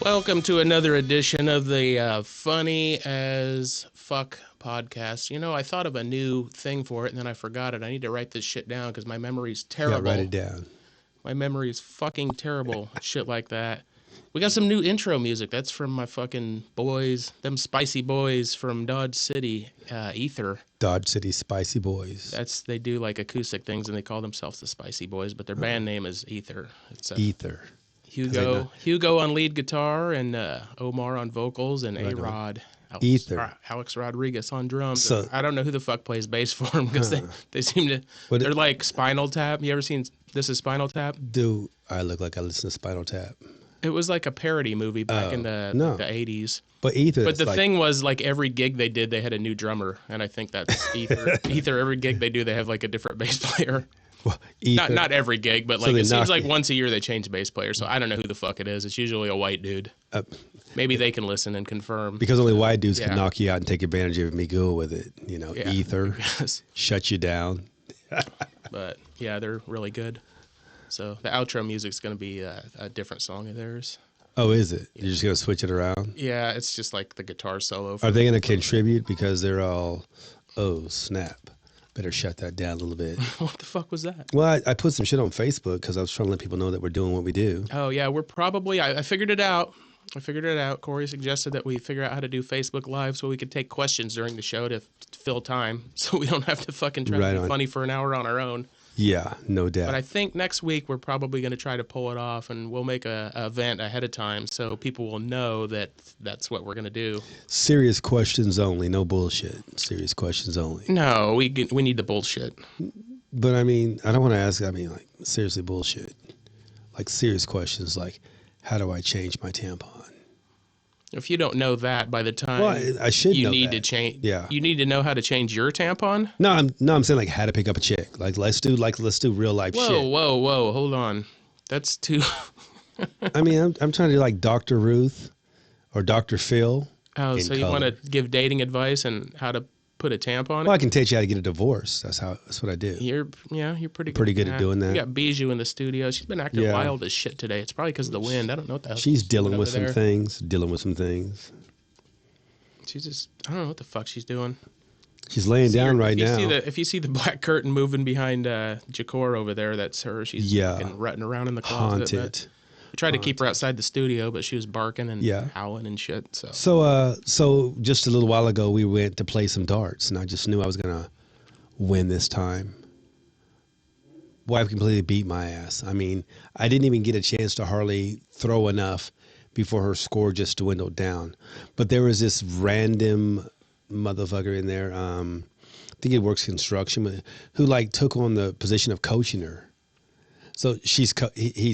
Welcome to another edition of the Funny as Fuck podcast. You know, I thought of a new thing for it, and then I forgot it. I need to write this shit down because my memory's terrible. Yeah, write it down. My memory's fucking terrible. Shit like that. We got some new intro music. That's from my fucking boys, them spicy boys from Dodge City, Ether. Dodge City Spicy Boys. They do like acoustic things, and they call themselves the Spicy Boys, but their band name is Ether. It's Ether. Hugo on lead guitar, and Omar on vocals, and right A-Rod. Alex Rodriguez on drums. So, I don't know who the fuck plays bass for them because they seem to. They're like Spinal Tap. You ever seen This Is Spinal Tap? Do I look like I listen to Spinal Tap? It was like a parody movie back in the 80s. But Ether. But the thing was, like every gig they did, they had a new drummer, and I think that's Ether. Ether, every gig they do, they have like a different bass player. Well, not every gig, but like it seems like once a year they change bass player. So I don't know who the fuck it is. It's usually a white dude. Maybe they can listen and confirm. Because only white dudes can knock you out and take advantage of me. Go with it, you know. Ether, shut you down. But yeah, they're really good. So the outro music's going to be a different song of theirs. Oh, is it? You're just going to switch it around? Yeah, it's just like the guitar solo. Are they going to contribute because they're all, oh, snap. Better shut that down a little bit. What the fuck was that? Well, I put some shit on Facebook because I was trying to let people know that we're doing what we do. Oh, yeah, we're probably, I figured it out. Corey suggested that we figure out how to do Facebook Live so we could take questions during the show to fill time so we don't have to fucking try to be funny for an hour on our own. Yeah, no doubt. But I think next week we're probably going to try to pull it off, and we'll make a event ahead of time so people will know that that's what we're going to do. Serious questions only, no bullshit. Serious questions only. No, we need the bullshit. But I mean, I don't want to ask, like, seriously bullshit. Like, serious questions like, how do I change my tampon? If you don't know that by the time I should you know need that. to change, yeah. You need to know how to change your tampon? No, I'm saying like how to pick up a chick. Like let's do real life shit. Whoa, hold on. That's too I mean, I'm trying to do like Dr. Ruth or Dr. Phil. Oh, so you want to give dating advice and how to put a tampon? Well, I can teach you how to get a divorce. That's what I do. You're pretty good at doing that. We got Bijou in the studio. She's been acting wild as shit today. It's probably because of the wind. I don't know what the hell. She's dealing with some things. She's just, I don't know what the fuck she's doing. She's laying down right now. If you see the black curtain moving behind Jacor over there, that's her. She's fucking rutting around in the closet. Haunted. We tried to keep her outside the studio, but she was barking and howling and shit. So just a little while ago, we went to play some darts, and I just knew I was gonna win this time. Wife completely beat my ass. I mean, I didn't even get a chance to hardly throw enough before her score just dwindled down. But there was this random motherfucker in there. I think he works construction, who like took on the position of coaching her. So he's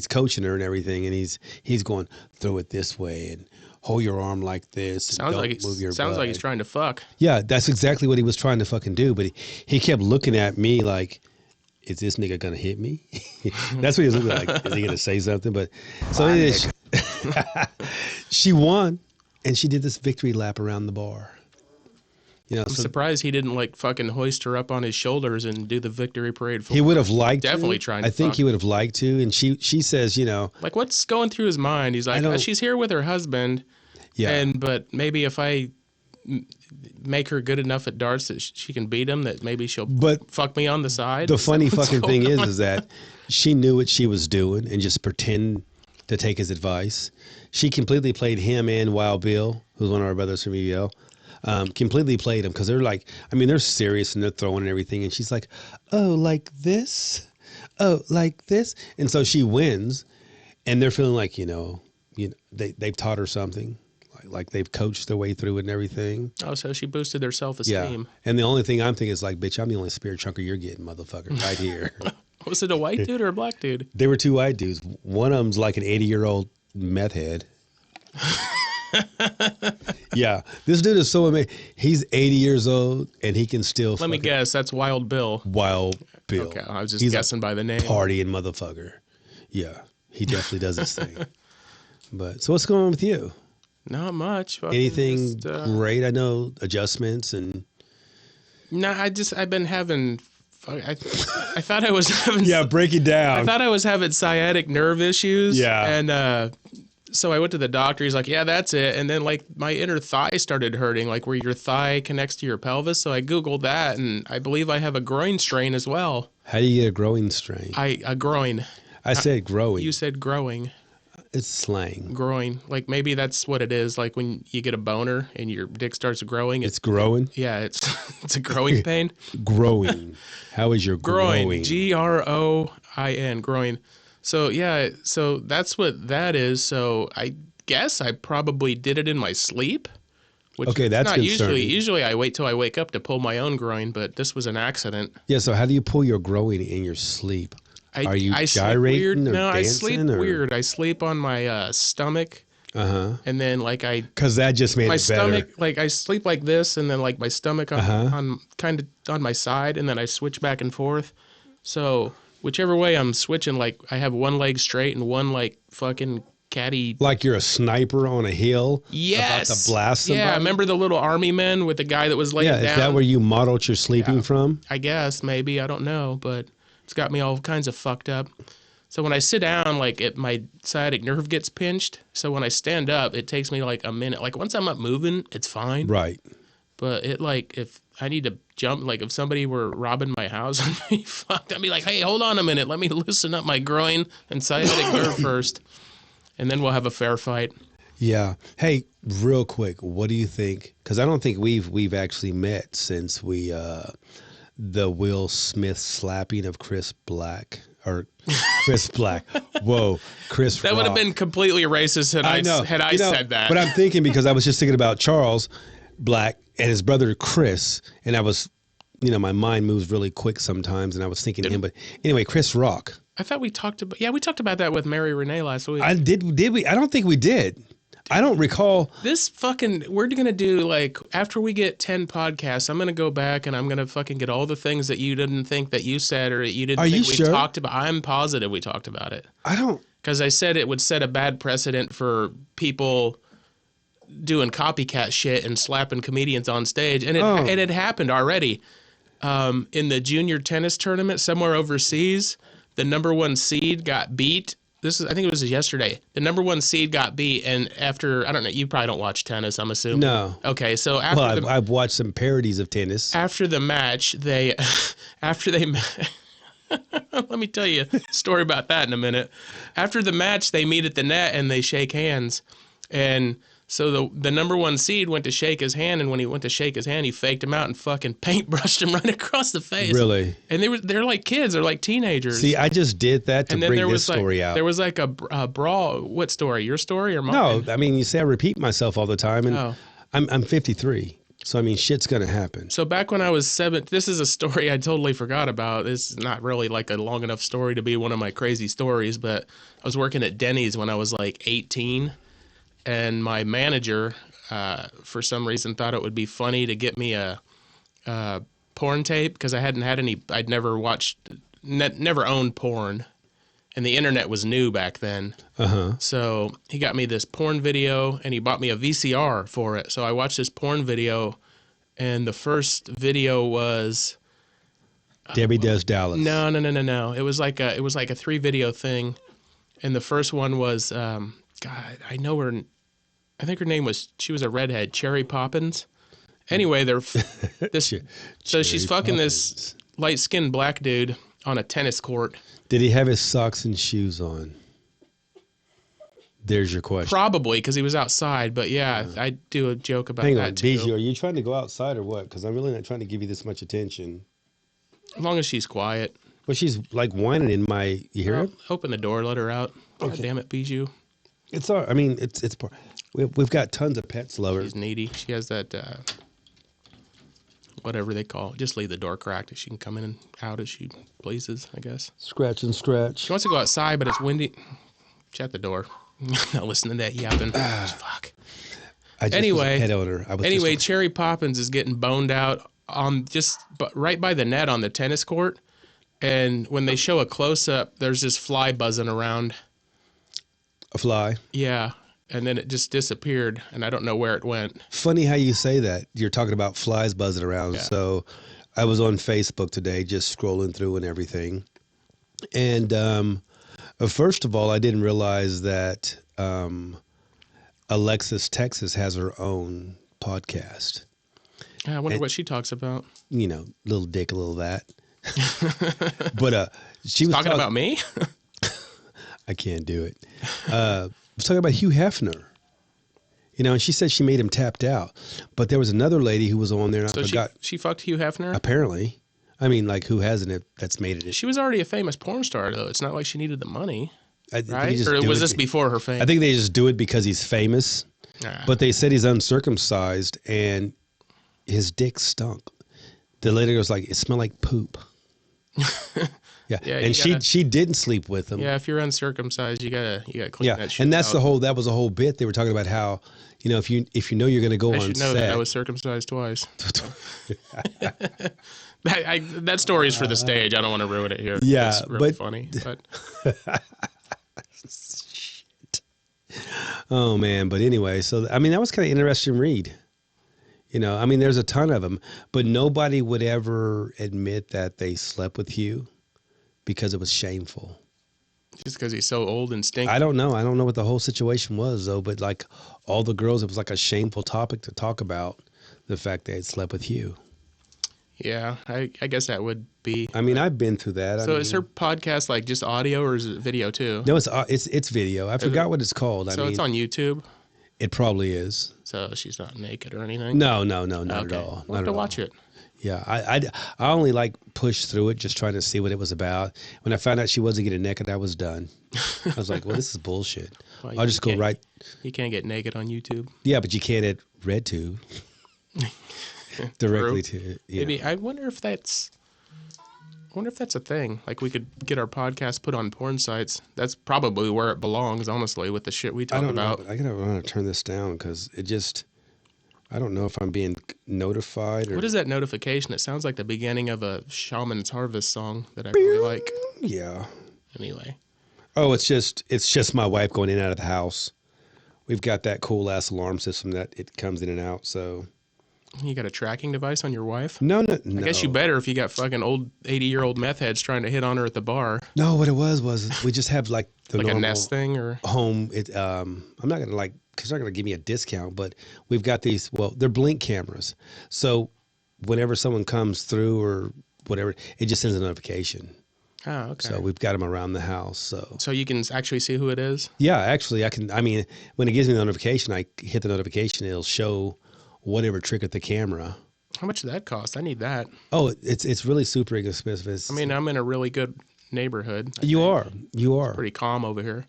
coaching her and everything, and he's going, throw it this way and hold your arm like this. Sounds like he's trying to fuck. Yeah, that's exactly what he was trying to fucking do. But he kept looking at me like, is this nigga gonna hit me? That's what he was looking like. Is he gonna say something? But so she won, and she did this victory lap around the bar. You know, I'm surprised he didn't like fucking hoist her up on his shoulders and do the victory parade. He would have liked definitely trying. I think he would have liked to, and she says, you know, like what's going through his mind? He's like, she's here with her husband, but maybe if I make her good enough at darts that she can beat him, that maybe she'll fuck me on the side. The funny fucking thing is that she knew what she was doing and just pretend to take his advice. She completely played him and Wild Bill, who's one of our brothers from EVL. Completely played them because they're like, I mean, they're serious and they're throwing and everything. And she's like, oh, like this? Oh, like this? And so she wins, and they're feeling like, you know, they've taught her something. Like they've coached their way through it and everything. Oh, so she boosted their self-esteem. Yeah. And the only thing I'm thinking is like, bitch, I'm the only spirit chunker you're getting, motherfucker, right here. Was it a white dude or a black dude? They were two white dudes. One of them's like an 80-year-old meth head. Yeah, this dude is so amazing. He's 80 years old and he can still. Let me guess, that's Wild Bill. Wild Bill. Okay, I was just guessing by the name. Partying motherfucker. Yeah, he definitely does his thing. But so what's going on with you? Not much. Anything great? I know adjustments and. No, I've been having. I thought I was having. Yeah, break it down. I thought I was having sciatic nerve issues. Yeah. And So I went to the doctor. He's like, yeah, that's it. And then like my inner thigh started hurting, like where your thigh connects to your pelvis. So I Googled that, and I believe I have a groin strain as well. How do you get a growing strain? A groin. I said growing. You said growing. It's slang. Groin. Like maybe that's what it is. Like when you get a boner and your dick starts growing. It's growing? Yeah, it's a growing pain. Growing. How is your groin? growing? Groin. Groin. So yeah, so that's what that is. So I guess I probably did it in my sleep. Which okay, that's not concerning. Usually I wait till I wake up to pull my own groin, but this was an accident. Yeah, so how do you pull your growing in your sleep? Are you gyrating or dancing? No, I sleep weird. I sleep on my stomach. And then like because that just made my it stomach better. like I sleep like this, and then like my stomach on kind of on my side, and then I switch back and forth. So whichever way I'm switching, like I have one leg straight and one like fucking catty. Like you're a sniper on a hill. Yes. About to blast somebody. Yeah, remember the little army men with the guy that was laying down? Yeah, is that where you modeled your sleeping from? I guess maybe, I don't know, but it's got me all kinds of fucked up. So when I sit down, like my sciatic nerve gets pinched. So when I stand up, it takes me like a minute. Like once I'm up moving, it's fine. Right. But it like if I need to jump, like if somebody were robbing my house, I'd be fucked. I'd be like, hey, hold on a minute. Let me loosen up my groin and sciatic nerve first. And then we'll have a fair fight. Yeah. Hey, real quick, what do you think? Because I don't think we've actually met since the Will Smith slapping of Chris Black. Or Chris Black. Whoa, Chris That Rock. would have been completely racist had I said that. But I'm thinking because I was just thinking about Charles Black and his brother Chris, and I was, my mind moves really quick sometimes, and I was thinking him. But anyway, Chris Rock. I thought we talked about that with Mary Renee last week. Did we? I don't think we did. I don't recall. We're going to do, like, after we get 10 podcasts, I'm going to go back and I'm going to fucking get all the things that you didn't think that you said or you didn't think we talked about. I'm positive we talked about it. I don't. Because I said it would set a bad precedent for people doing copycat shit and slapping comedians on stage. And it had happened already. In the junior tennis tournament somewhere overseas, the number one seed got beat. I think it was yesterday. The number one seed got beat, and after, I don't know, you probably don't watch tennis, I'm assuming. No. Okay, so after I've watched some parodies of tennis. After the match, let me tell you a story about that in a minute. After the match, they meet at the net and they shake hands, and so the number one seed went to shake his hand, and when he went to shake his hand, he faked him out and fucking paintbrushed him right across the face. Really? And they're like kids, they're like teenagers. See, I just did that to bring this story out. There was like a brawl. What story? Your story or mine? No, I mean, you say I repeat myself all the time, and I'm 53. So, I mean, shit's going to happen. So back when I was 7, this is a story I totally forgot about. It's not really like a long enough story to be one of my crazy stories, but I was working at Denny's when I was like 18. And my manager, for some reason, thought it would be funny to get me a porn tape because I hadn't had any. I'd never never owned porn, and the internet was new back then. So he got me this porn video, and he bought me a VCR for it. So I watched this porn video, and the first video was Debbie Does Dallas. No. It was like a 3-video thing, and the first one was. God, I know her. I think her name she was a redhead, Cherry Poppins. Anyway, so she's fucking this light-skinned black dude on a tennis court. Did he have his socks and shoes on? There's your question. Probably, because he was outside, but yeah, I do a joke about that too. Bijou, are you trying to go outside or what? Because I'm really not trying to give you this much attention. As long as she's quiet. Well, she's like whining in my. You hear it? Open the door, let her out. Okay. God damn it, Bijou. It's all. I mean, it's. We've got tons of pets lovers. She's needy. She has that. Whatever they call it. Just leave the door cracked. She can come in and out as she pleases, I guess. Scratch and scratch. She wants to go outside, but it's windy. Shut the door. Not listening to that yapping. Fuck. Anyway, Cherry Poppins is getting boned out on right by the net on the tennis court, and when they show a close up, there's this fly buzzing around. A fly? Yeah, and then it just disappeared, and I don't know where it went. Funny how you say that. You're talking about flies buzzing around. Yeah. So I was on Facebook today just scrolling through and everything. And first of all, I didn't realize that Alexis Texas has her own podcast. Yeah, I wonder what she talks about. You know, little dick, a little that. But she was talking about me. I can't do it. Was talking about Hugh Hefner. You know, and she said she made him tapped out. But there was another lady who was on there, and I forgot. She fucked Hugh Hefner? Apparently. I mean, like, who hasn't that's made it? She was already a famous porn star, though. It's not like she needed the money, right? Or was this before her fame? I think they just do it because he's famous. Nah. But they said he's uncircumcised, and his dick stunk. The lady was like, it smelled like poop. Yeah, and she didn't sleep with him. Yeah, if you're uncircumcised, you gotta clean that shit. And that's out. that was a whole bit. They were talking about how, you know, if you know you're going to go on set. I should know that I was circumcised twice. That story's for the stage. I don't want to ruin it here. Yeah, it's really funny. But. Shit. Oh man, but anyway, so I mean that was kind of interesting read. You know, I mean, there's a ton of them, but nobody would ever admit that they slept with Hugh because it was shameful. Just because he's so old and stinky? I don't know. I don't know what the whole situation was, though, but like all the girls, it was like a shameful topic to talk about, the fact they had slept with Hugh. Yeah, I guess that would be. I mean, I've been through that. So is her podcast like just audio or is it video too? No, it's video. I forgot what it's called. So it's on YouTube? It probably is. So she's not naked or anything? No, not at all. We'll have to watch it. Yeah, I only like pushed through it just trying to see what it was about. When I found out she wasn't getting naked, I was done. I was like, well, this is bullshit. Well, I'll just go right. You can't get naked on YouTube. Yeah, but you can at RedTube. Directly to it. Yeah. Maybe I wonder if that's a thing. Like we could get our podcast put on porn sites. That's probably where it belongs, honestly, with the shit we talk about. I gotta want to turn this down because it just. I don't know if I'm being notified or. What is that notification? It sounds like the beginning of a Shaman's Harvest song that I really like. Yeah. Anyway. Oh, it's just my wife going in and out of the house. We've got that cool ass alarm system that it comes in and out. So. You got a tracking device on your wife? No. I guess you better if you got fucking old 80-year-old meth heads trying to hit on her at the bar. No, what it was we just have like the like normal a Nest thing or home. I'm not gonna like because they're not gonna give me a discount, but we've got these. Well, they're Blink cameras, so whenever someone comes through or whatever, it just sends a notification. Oh, okay. So we've got them around the house. So you can actually see who it is? Yeah, actually, I can. I mean, when it gives me the notification, I hit the notification. It'll show whatever triggered the camera. How much does that cost? I need that. Oh, it's really super inexpensive. I mean, I'm in a really good neighborhood. You are. It's pretty calm over here.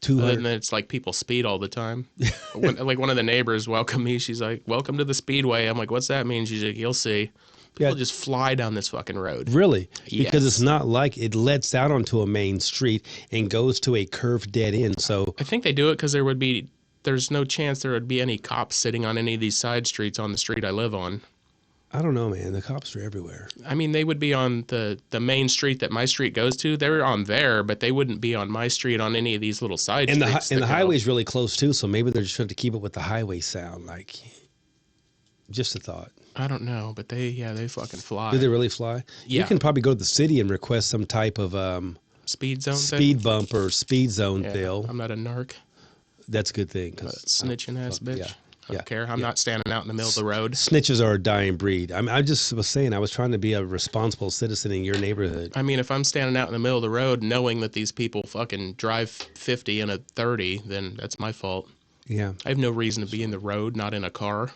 200. And then it's like people speed all the time. Like one of the neighbors welcomed me. She's like, "Welcome to the Speedway." I'm like, "What's that mean?" She's like, "You'll see." People just fly down this fucking road. Really? Yes. Because it's not like it lets out onto a main street and goes to a curved dead end. So I think they do it because there's no chance there would be any cops sitting on any of these side streets on the street I live on. I don't know, man. The cops are everywhere. I mean, they would be on the main street that my street goes to. They're on there, but they wouldn't be on my street on any of these little side streets. And the highway's really close, too, so maybe they're just trying to keep it with the highway sound. Like, just a thought. I don't know, but they fucking fly. Do they really fly? Yeah. You can probably go to the city and request some type of speed zone speed bump or speed zone deal. I'm not a narc. That's a good thing. Snitching ass bitch. Yeah. I don't care. I'm not standing out in the middle of the road. Snitches are a dying breed. I just was saying, I was trying to be a responsible citizen in your neighborhood. I mean, if I'm standing out in the middle of the road knowing that these people fucking drive 50 in a 30, then that's my fault. Yeah. I have no reason to be in the road, not in a car.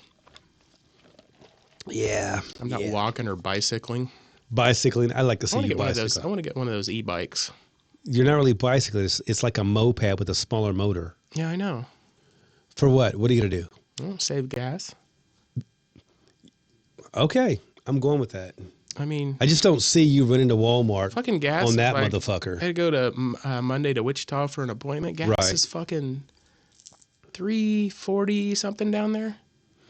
Yeah. I'm not walking or bicycling. Bicycling, I like to see you bicycle. I want to get one of those e-bikes. You're not really bicycling. It's like a moped with a smaller motor. Yeah, I know. For what? What are you going to do? Save gas. Okay, I'm going with that. I mean, I just don't see you running to Walmart fucking gas on that motherfucker. I had to go to Monday to Wichita for an appointment. Gas is fucking $3.40 something down there.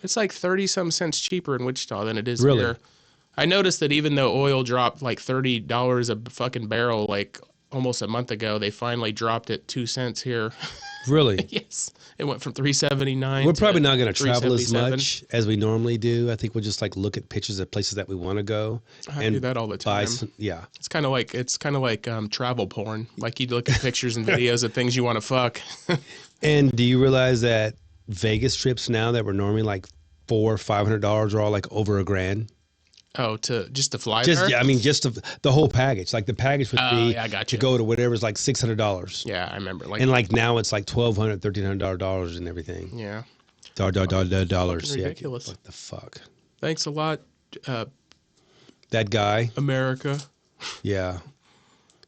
It's like 30-some cents cheaper in Wichita than it is here. I noticed that even though oil dropped like $30 a fucking barrel like almost a month ago, they finally dropped it 2 cents here. Really? Yes. It went from $3.79 We're probably not going to travel as much as we normally do. I think we'll just like look at pictures of places that we want to go. I do that all the time. It's kind of like travel porn. Like you look at pictures and videos of things you want to fuck. And do you realize that Vegas trips now that were normally like $400 or $500 are all like over $1,000? Oh, just to fly there? Yeah, I mean, just the whole package. Like the package would be yeah, I got to you. go to whatever is like $600. Yeah, I remember. And like now it's like $1,200, $1,300 and everything. Yeah. Dollars. Ridiculous. Yeah, what the fuck? Thanks a lot, That guy. America. Yeah.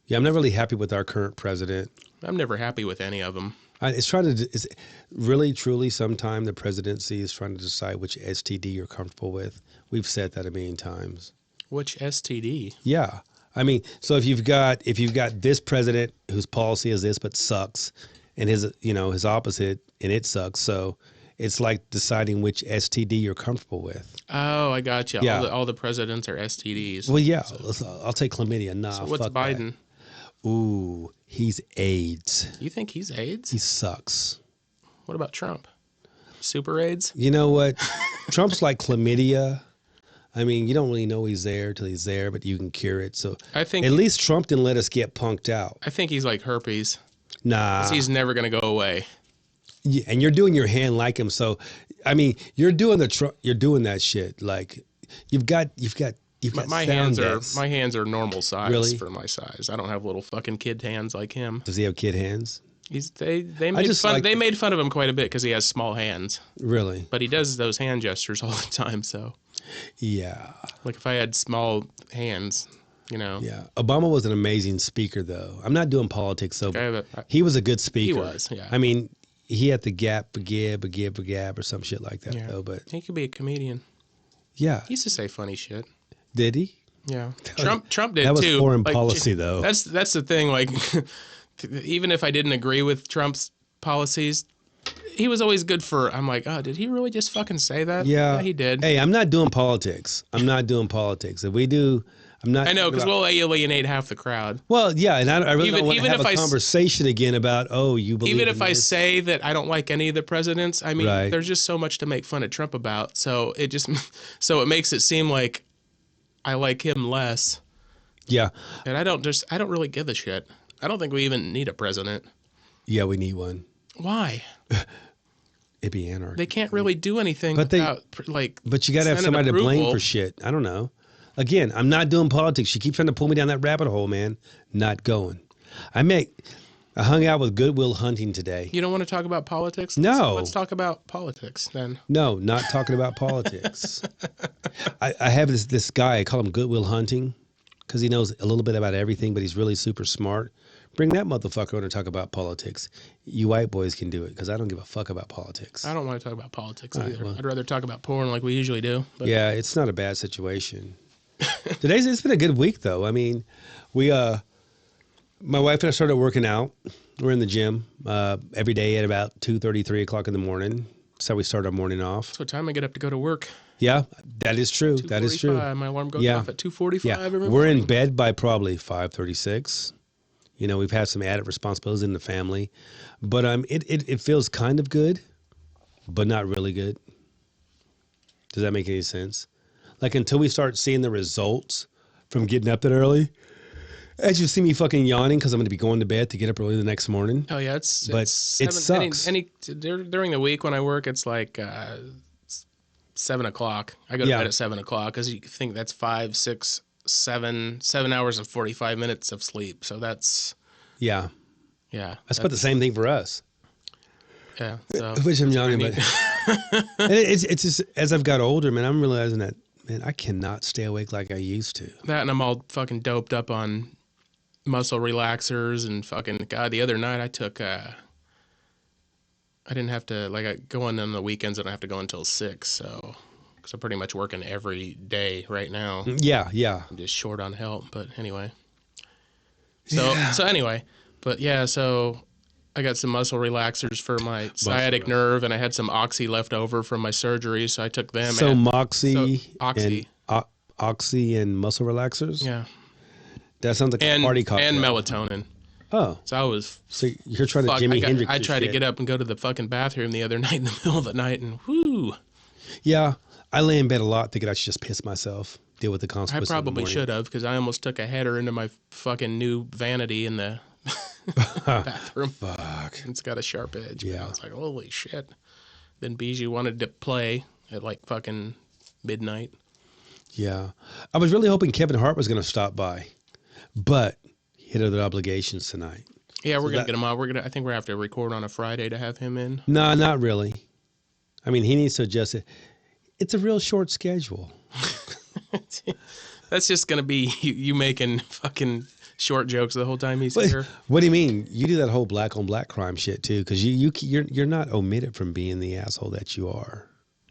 Yeah, I'm not really happy with our current president. I'm never happy with any of them. It's really, truly, sometime the presidency is trying to decide which STD you're comfortable with. We've said that a million times. Which STD? Yeah. I mean, so if you've got this president whose policy is this but sucks, and his opposite and it sucks, so it's like deciding which STD you're comfortable with. Oh, I got you. Yeah. All the presidents are STDs. Well, yeah. I'll take chlamydia. Nah, so what's fuck Biden? That. Ooh, he's AIDS. You think he's AIDS? He sucks. What about Trump? Super AIDS? You know what? Trump's like chlamydia. I mean, you don't really know he's there till he's there, but you can cure it. So I think at least Trump didn't let us get punked out. I think he's like herpes. Nah. 'Cause he's never going to go away. Yeah, and you're doing your hand like him. So, I mean, you're doing that shit. Like you've got My sound hands are normal size Really? for my size. I don't have little fucking kid hands like him. Does he have kid hands? They made fun of him quite a bit because he has small hands. Really? But he does those hand gestures all the time. So Yeah. like if I had small hands, Yeah. Obama was an amazing speaker, though. I'm not doing politics, so he was a good speaker. He was, yeah. I mean, he had the gap, a gab, or some shit like that, Yeah. though. But He could be a comedian. yeah, He used to say funny shit. did he? Yeah. Trump did That was too. foreign Like, policy, though. That's the thing. Like, even if I didn't agree with Trump's policies, he was always good for. I'm like, oh, did he really just fucking say that? Yeah, he did. Hey, I'm not doing politics. If we do, I'm not. I know, because we'll alienate half the crowd. Well, yeah, and I really don't want to have if a conversation again about, you believe Even in if I this? say that I don't like any of the presidents, I mean, Right. there's just so much to make fun of Trump about. So it makes it seem like I like him less. Yeah, And I don't really give a shit. I don't think we even need a president. yeah, we need one. Why? It'd be anarchy. They can't really do anything But But you got to have Senate somebody to blame approval. for shit. I don't know. Again, I'm not doing politics. You keep trying to pull me down that rabbit hole, man. Not going. I hung out with Goodwill Hunting today. You don't want to talk about politics? No. Let's talk about politics then. No, not talking about politics. I have this guy, I call him Goodwill Hunting, because he knows a little bit about everything, but he's really super smart. Bring that motherfucker on to talk about politics. You white boys can do it, because I don't give a fuck about politics. I don't want to talk about politics All right, either. well. I'd rather talk about porn like we usually do. But Yeah, it's not a bad situation. It's been a good week, though. I mean, my wife and I started working out. We're in the gym every day at about 2:30, 3 o'clock in the morning. That's how we start our morning off. That's what time I get up to go to work. Yeah, that is true. That is true. 2:45. My alarm goes Yeah. off at 2:45 Yeah, every we're in morning. bed by probably 5:36. We've had some added responsibilities in the family, but it feels kind of good, but not really good. Does that make any sense? Like until we start seeing the results from getting up that early. As you see me fucking yawning because I'm going to be going to bed to get up early the next morning. Oh yeah, it sucks. During the week when I work, it's like 7 o'clock. I go to bed at 7 o'clock because you think that's 5, 6, 7 hours and 45 minutes of sleep. So that's Yeah. That's about the same thing for us. Yeah. So Which I'm yawning, but it's just as I've got older, man, I'm realizing that, man, I cannot stay awake like I used to. that, and I'm all fucking doped up on muscle relaxers and fucking God. The other night I took. I didn't have to I go in on the weekends. I don't have to go until 6. So because I'm pretty much working every day right now. Yeah. I'm just short on help, but anyway. So I got some muscle relaxers for my sciatic nerve, and I had some Oxy left over from my surgery, so I took them. So Moxie, Oxy. and Oxy and muscle relaxers. Yeah. That sounds like a party cocktail. And melatonin. Oh, So you're trying to Jimi Hendrix. I tried to get up and go to the fucking bathroom the other night in the middle of the night, and whoo. Yeah, I lay in bed a lot thinking I should just piss myself, deal with the consequences. I probably should have, because I almost took a header into my fucking new vanity in the bathroom. Fuck. fuck. It's got a sharp edge. Yeah. I was like, holy shit. Then Bijou wanted to play at like fucking midnight. Yeah. I was really hoping Kevin Hart was going to stop by, but he had other obligations tonight. Yeah, we're going to get him on. I think we're going to have to record on a Friday to have him in. No, not really. I mean, he needs to adjust it. It's a real short schedule. That's just going to be you making fucking short jokes the whole time he's here. What do you mean? You do that whole black on black crime shit too, because you're not omitted from being the asshole that you are.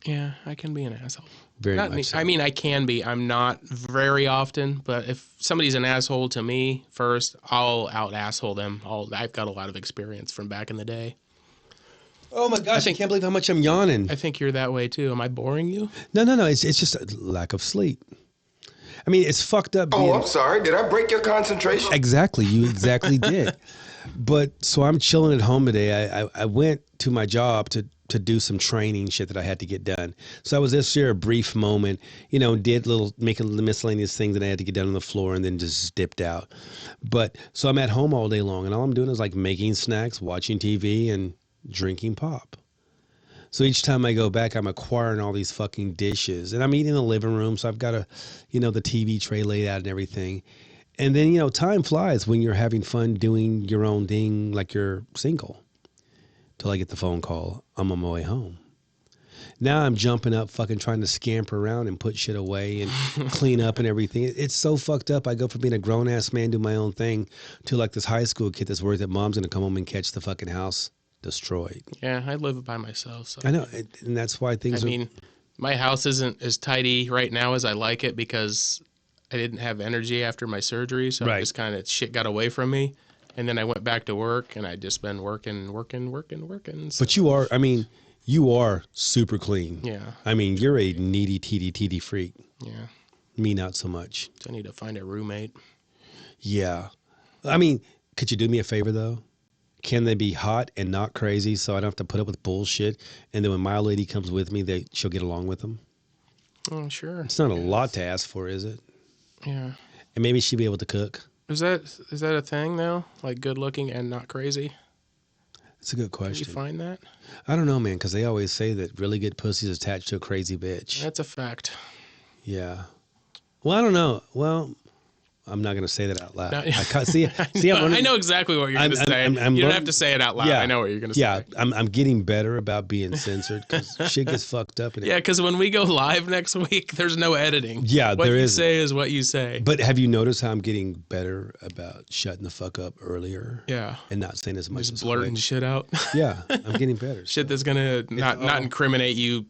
Yeah, I can be an asshole. Very much so. I mean, I can be. I'm not very often, but if somebody's an asshole to me first, I'll out asshole them. I've got a lot of experience from back in the day. Oh my gosh, I can't believe how much I'm yawning. I think you're that way too. Am I boring you? No. It's just a lack of sleep. I mean, it's fucked up. I'm sorry. Did I break your concentration? Exactly. You exactly did. But so I'm chilling at home today. I went to my job to do some training shit that I had to get done. So I was this here a brief moment, making miscellaneous things that I had to get done on the floor and then just dipped out. But so I'm at home all day long and all I'm doing is like making snacks, watching TV and drinking pop. So each time I go back, I'm acquiring all these fucking dishes and I'm eating in the living room. So I've got the TV tray laid out and everything. And then, time flies when you're having fun doing your own thing like you're single. Till I get the phone call, I'm on my way home. Now I'm jumping up, fucking trying to scamper around and put shit away and clean up and everything. It's so fucked up. I go from being a grown-ass man doing my own thing to like this high school kid that's worried that mom's going to come home and catch the fucking house destroyed. Yeah, I live by myself. So I know, and that's why things I mean, my house isn't as tidy right now as I like it because I didn't have energy after my surgery, so I just kind of shit got away from me. And then I went back to work, and I just been working. So. But you are super clean. Yeah. I mean, you're a needy, teedy freak. Yeah. Me, not so much. I need to find a roommate. Yeah. I mean, could you do me a favor, though? Can they be hot and not crazy so I don't have to put up with bullshit? And then when my lady comes with me, she'll get along with them? Oh, sure. It's not a lot to ask for, is it? Yeah. And maybe she'll be able to cook. Is that a thing now? Like good looking and not crazy? That's a good question. Did you find that? I don't know, man, because they always say that really good pussy is attached to a crazy bitch. That's a fact. Yeah. Well, I don't know. Well, I'm not going to say that out loud. No, I know exactly what you're going to say. You don't have to say it out loud. Yeah, I know what you're going to say. Yeah, I'm getting better about being censored because shit gets fucked up. Yeah, because when we go live next week, there's no editing. Yeah, what you say is what you say. But have you noticed how I'm getting better about shutting the fuck up earlier? Yeah. And not saying as much just as blurting shit out. Yeah, I'm getting better. Shit that's going to not incriminate you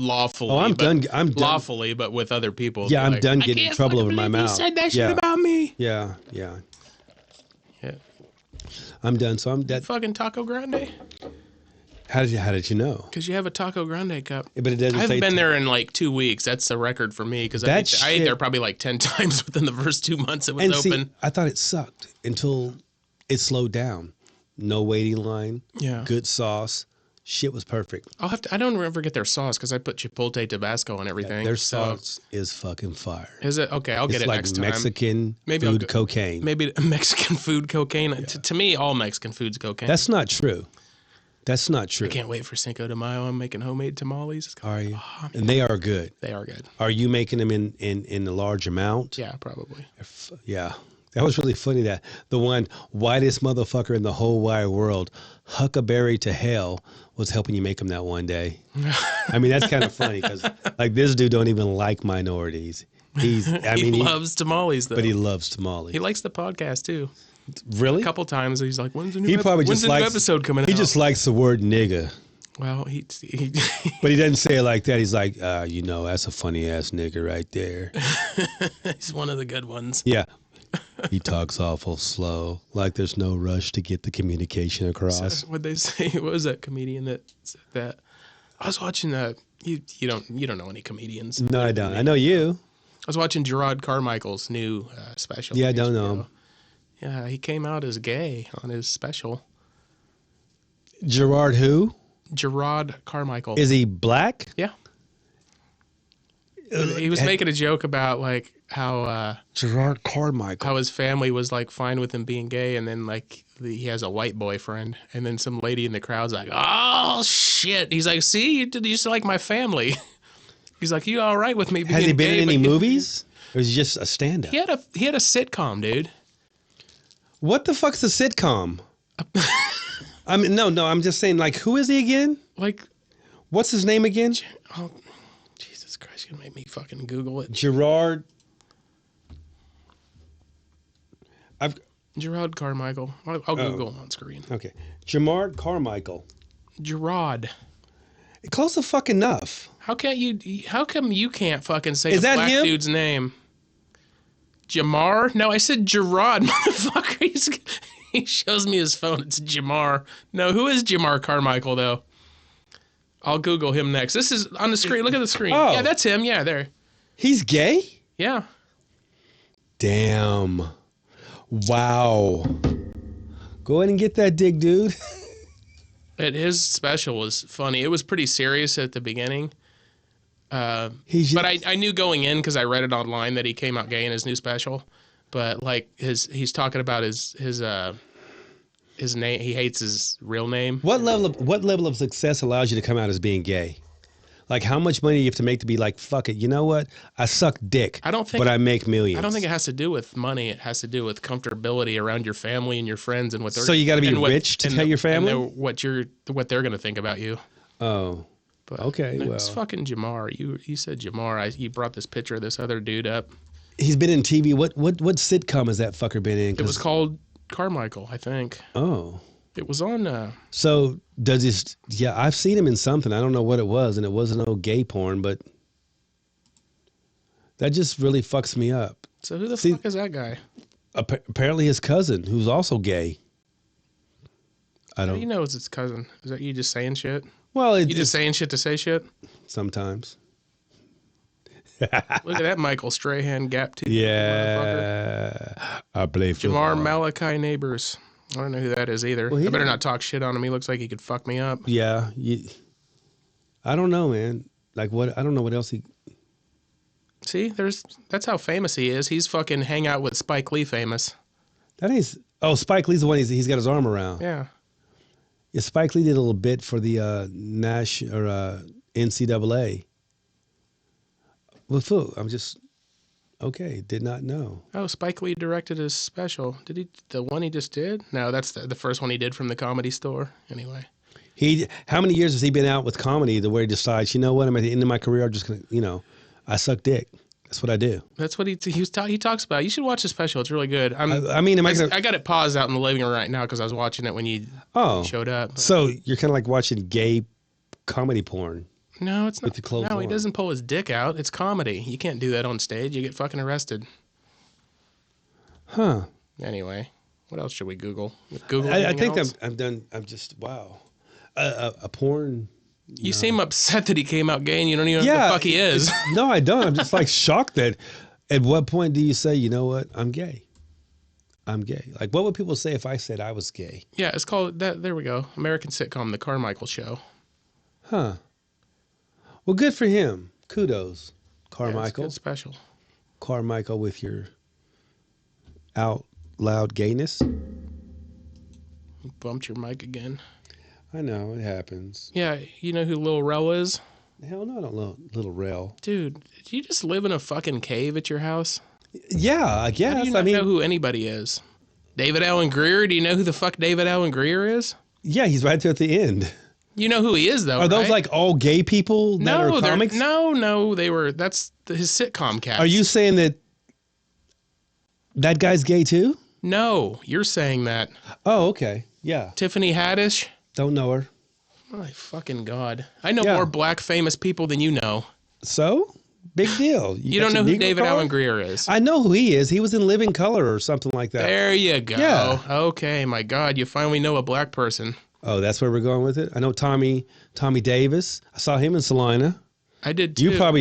lawfully. Oh, I'm done. Lawfully, but with other people. Yeah, I'm done getting in trouble over my mouth. You said that shit about me. Yeah. I'm done. So I'm dead. Fucking Taco Grande. How did you know? Because you have a Taco Grande cup. Yeah, but it doesn't. I've been there in like 2 weeks. That's the record for me because I ate there probably like 10 times within the first 2 months it was open. See, I thought it sucked until it slowed down. No waiting line. Yeah. Good sauce. Shit was perfect. I don't ever get their sauce because I put Chipotle Tabasco on everything. Their sauce is fucking fire. Is it? Okay, I'll get it next time. It's like Mexican food cocaine. Maybe Mexican food cocaine. Yeah. To me, all Mexican food's cocaine. That's not true. That's not true. I can't wait for Cinco de Mayo. I'm making homemade tamales. Are you? Oh, and they are good. They are good. Are you making them in a large amount? Yeah, probably. Yeah. That was really funny that the one whitest motherfucker in the whole wide world, Huckleberry to Hell, was helping you make them that one day. I mean, that's kind of funny because like this dude don't even like minorities. He loves tamales though. But he loves tamales. He likes the podcast too. Really? A couple times he's like, when's the new episode coming out? He just likes the word nigga. Well, but he doesn't say it like that. He's like, that's a funny ass nigga right there. He's one of the good ones. Yeah. He talks awful slow, like there's no rush to get the communication across. So, what'd they say? What was that comedian that said that? I was watching you don't know any comedians. No, I don't. I know you. I was watching Gerard Carmichael's new special. Yeah, I don't know him. Yeah, he came out as gay on his special. Gerard who? Gerard Carmichael. Is he black? Yeah. He was making a joke about like Gerard Carmichael. how his family was like fine with him being gay, and then like he has a white boyfriend, and then some lady in the crowd's like, "Oh shit!" He's like, "See, you used to like my family." He's like, "You all right with me being gay?" Has he been in any movies, or is he just a stand-up? He had a sitcom, dude. What the fuck's a sitcom? I mean, no, I'm just saying, like, who is he again? Like, what's his name again? Oh, Jesus Christ, you're gonna make me fucking Google it. Gerard Carmichael. I'll Google him on screen. Okay. Gerard Carmichael. Gerard. Close the fuck enough. How come you can't fucking say Is a that black him? dude's name? Jamar? No, I said Gerard, motherfucker. He shows me his phone. It's Jamar. No, who is Jamar Carmichael, though? I'll Google him next. This is on the screen. Look at the screen. Oh. Yeah, that's him. Yeah, there. He's gay? Yeah. Damn. Wow. Go ahead and get that dick, dude. His special was funny. It was pretty serious at the beginning. But I knew going in because I read it online that he came out gay in his new special. But like he's talking about his name. He hates his real name. What level of success allows you to come out as being gay? Like, how much money do you have to make to be like, fuck it, you know what? I suck dick, but I make millions. I don't think it has to do with money. It has to do with comfortability around your family and your friends and what they're. So you got to be rich to tell your family what they're going to think about you. Oh, but okay. Well, it's fucking Jamar. You said Jamar. You brought this picture of this other dude up. He's been in TV. What sitcom has that fucker been in? It was called Carmichael, I think. Oh. It was on. So does this? Yeah, I've seen him in something. I don't know what it was, and it wasn't no gay porn, but that just really fucks me up. So who the fuck is that guy? Apparently his cousin, who's also gay. I don't. How do you know it's his cousin? Is that you just saying shit? Well, you just saying shit to say shit. Sometimes. Look at that Michael Strahan gap tooth. Yeah, I play football. Jamar Malachi Neighbors. I don't know who that is either. Well, I better not talk shit on him. He looks like he could fuck me up. Yeah. I don't know, man. Like what? I don't know what else he... See, that's how famous he is. He's fucking hang out with Spike Lee famous. That ain't... Oh, Spike Lee's the one he's got his arm around. Yeah. Yeah, Spike Lee did a little bit for the NCAA. Well, I'm just... Okay, did not know. Oh, Spike Lee directed his special. Did he? The one he just did? No, that's the first one he did from the Comedy Store. Anyway. How many years has he been out with comedy to where he decides, you know what, I'm at the end of my career, I'm just going to, I suck dick. That's what I do. That's what he talks about. You should watch the special. It's really good. I got it paused out in the living room right now because I was watching it when you showed up. But. So you're kind of like watching gay comedy porn. No, it's not. No, he arm. doesn't pull his dick out. It's comedy. You can't do that on stage. You get fucking arrested. Huh. Anyway, what else should we Google? I think I'm done. I'm just, wow. A porn. You seem upset that he came out gay and you don't even know what the fuck he is. No, I don't. I'm just like shocked that at what point do you say, you know what, I'm gay? I'm gay. Like, what would people say if I said I was gay? Yeah, it's called that. There we go. American sitcom, The Carmichael Show. Huh. Well, good for him. Kudos, Carmichael. Yeah, it's good special. Carmichael with your out loud gayness. You bumped your mic again. I know, it happens. Yeah, you know who Lil Rel is? Hell no, I don't know Little Rel. Dude, did you just live in a fucking cave at your house? Yeah, I guess. How do you not know who anybody is? David Allen Greer? Do you know who the fuck David Allen Greer is? Yeah, he's right there at the end. You know who he is, though, Are those like all gay people that are comics? No, that's his sitcom cast. Are you saying that guy's gay too? No, you're saying that. Oh, okay. Yeah. Tiffany Haddish? Don't know her. My fucking God. I know more black famous people than you know. So? Big deal. You don't know who David Allen Greer is? I know who he is. He was in Living Color or something like that. There you go. Yeah. Okay, my God, you finally know a black person. Oh, that's where we're going with it? I know Tommy Davis. I saw him in Salina. I did too. Were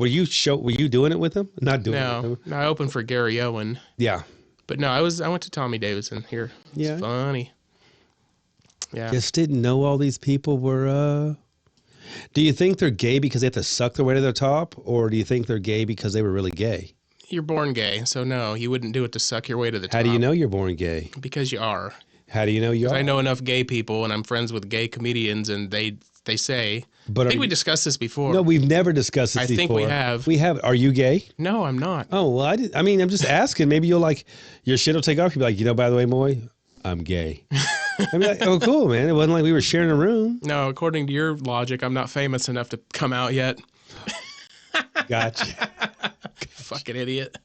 you doing it with him? Not doing it with him. No, I opened for Gary Owen. Yeah. But no, I went to Tommy Davidson here. It's funny. Yeah. Just didn't know all these people were do you think they're gay because they have to suck their way to the top, or do you think they're gay because they were really gay? You're born gay, so no, you wouldn't do it to suck your way to the top. How do you know you're born gay? Because you are. How do you know you are? I know enough gay people, and I'm friends with gay comedians, and they say. But I think we discussed this before. No, we've never discussed this before. I think we have. We have. Are you gay? No, I'm not. Oh, well, I mean, I'm just asking. Maybe you'll like, your shit will take off. You'll be like, by the way, Moy, I'm gay. I'm like, oh, cool, man. It wasn't like we were sharing a room. No, according to your logic, I'm not famous enough to come out yet. Gotcha. Fucking idiot.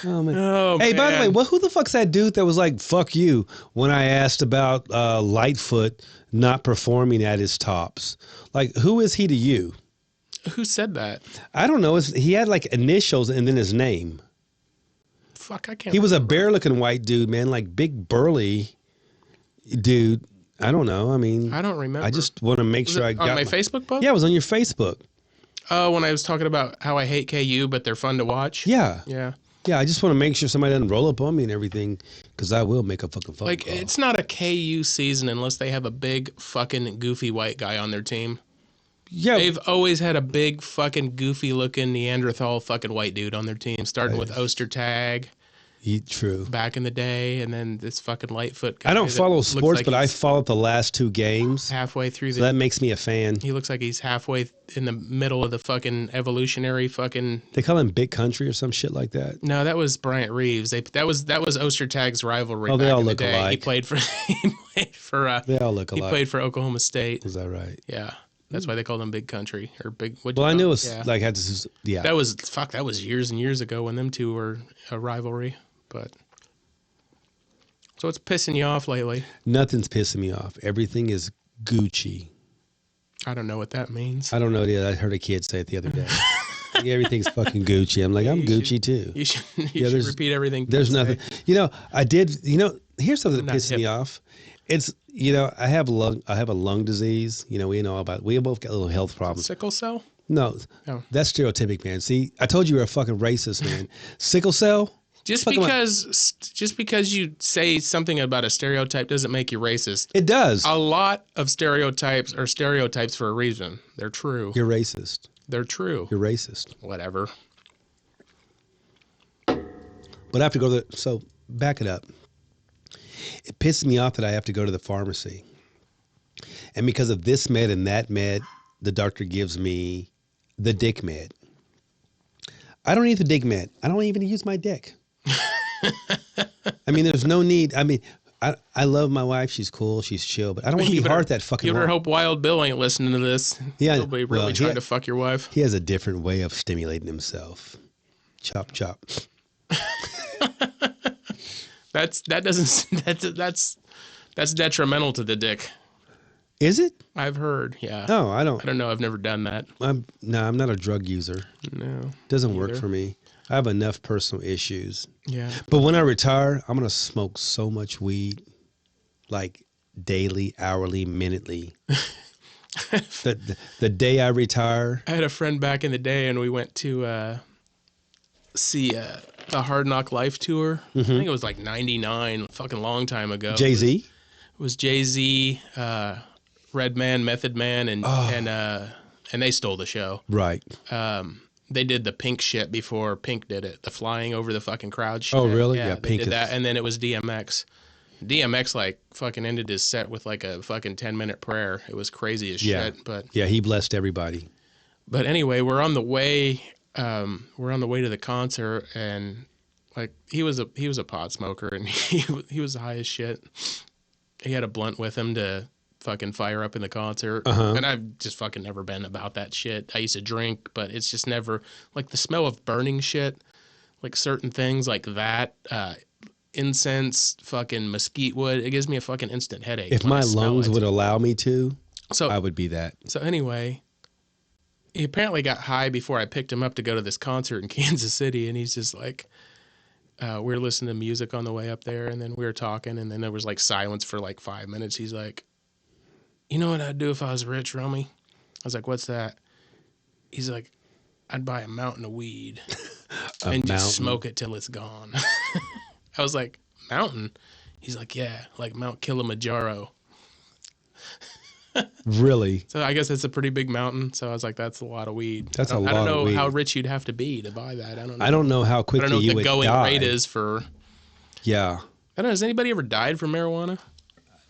Oh, man. Hey, by the way, who the fuck's that dude that was like, fuck you, when I asked about Lightfoot not performing at his tops? Like, who is he to you? Who said that? I don't know. He had like initials and then his name. Fuck, I can't. He was a bear-looking white dude, man, like big burly dude. I don't know. I mean, I don't remember. I just want to make sure I got on my Facebook post. Yeah, it was on your Facebook. Oh, when I was talking about how I hate KU, but they're fun to watch. Yeah. Yeah. Yeah, I just want to make sure somebody doesn't roll up on me and everything, because I will make a fucking phone call. It's not a KU season unless they have a big fucking goofy white guy on their team. Yeah. They've always had a big fucking goofy looking Neanderthal fucking white dude on their team, starting with Ostertag. True. Back in the day, and then this fucking Lightfoot guy. I don't follow sports, but I followed the last two games. Halfway through so that makes me a fan. He looks like he's halfway in the middle of the fucking evolutionary fucking. They call him Big Country or some shit like that. No, that was Bryant Reeves. That was Ostertag's rivalry. Oh, they back all in look the day. alike. He played for. They all look alike. He played for Oklahoma State. Is that right? Yeah. That's why they called him Big Country or Big. Well, I knew it was like had to. Yeah. That was years and years ago when them two were a rivalry, but. So what's pissing you off lately? Nothing's pissing me off. Everything is Gucci. I don't know what that means. I don't know. I heard a kid say it the other day. Everything's fucking Gucci. I'm like, I'm Gucci too. You should repeat everything. There's nothing. I did. Here's something that pisses me off. It's I have a lung disease. We both got little health problems. Sickle cell? No, that's stereotypic, man. See, I told you you're a fucking racist, man. Sickle cell. Just because you say something about a stereotype doesn't make you racist. It does. A lot of stereotypes are stereotypes for a reason. They're true. You're racist. They're true. You're racist. Whatever. But I have to go so back it up. It pisses me off that I have to go to the pharmacy. And because of this med and that med, the doctor gives me the dick med. I don't need the dick med. I don't even use my dick. I mean, there's no need. I mean, I love my wife. She's cool. She's chill. But I don't want to be hard that fucking You better hope Wild Bill ain't listening to this. Yeah, He'll be really trying to fuck your wife. He has a different way of stimulating himself. Chop, chop. That's detrimental to the dick. Is it? I've heard, yeah. No, I don't know. I've never done that. I'm not a drug user. No. Doesn't work for me. I have enough personal issues. Yeah. But when I retire, I'm going to smoke so much weed, like daily, hourly, minutely. The day I retire. I had a friend back in the day, and we went to see the Hard Knock Life tour. Mm-hmm. I think it was like 99, fucking long time ago. Jay-Z? It was Jay-Z, Redman, Method Man, and they stole the show. Right. They did the Pink shit before Pink did it. The flying over the fucking crowd shit. Oh, really? Yeah, Pink did that. And then it was DMX. DMX like fucking ended his set with like a fucking 10-minute prayer. It was crazy as shit. But yeah, he blessed everybody. But anyway, we're on the way to the concert, and like he was a pot smoker, and he was high as shit. He had a blunt with him to fucking fire up in the concert. And I've just fucking never been about that shit. I used to drink, but it's just never like the smell of burning shit, like certain things like that, incense, fucking mesquite wood. It gives me a fucking instant headache. If my lungs would allow me to, I would be that. So anyway, he apparently got high before I picked him up to go to this concert in Kansas City, and he's just like, we were listening to music on the way up there, and then we were talking, and then there was like silence for like 5 minutes. He's like, you know what I'd do if I was rich, Romie? I was like, what's that? He's like, I'd buy a mountain of weed and just smoke it till it's gone. I was like, mountain? He's like, yeah, like Mount Kilimanjaro. Really? So I guess it's a pretty big mountain. So I was like, that's a lot of weed. That's a lot of weed. I don't know how rich you'd have to be to buy that. I don't know. I don't know how quickly you would die. I don't know what the going rate is for. Yeah. I don't know. Has anybody ever died from marijuana?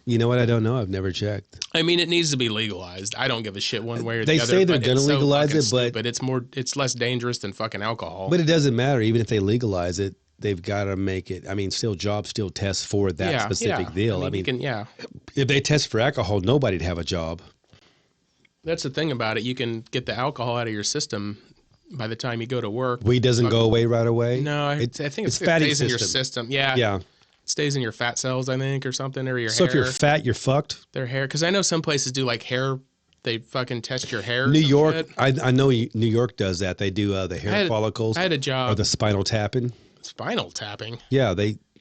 You know what? I don't know. I've never checked. I mean, it needs to be legalized. I don't give a shit one way or the other. They say they're going to legalize it, but it's less dangerous than fucking alcohol. But it doesn't matter. Even if they legalize it, they've got to make it. I mean, still tests for that specific deal. I mean, if they test for alcohol, nobody'd have a job. That's the thing about it. You can get the alcohol out of your system by the time you go to work. Weed doesn't go away right away? No, I think it fatty stays in your system. Yeah. Yeah. It stays in your fat cells, I think, or something, or your hair. So if you're fat, you're fucked? Their hair. Because I know some places do like hair. They fucking test your hair. New York, I know New York does that. They do the hair follicles. I had a job. Or the spinal tapping. Spinal tapping? Yeah,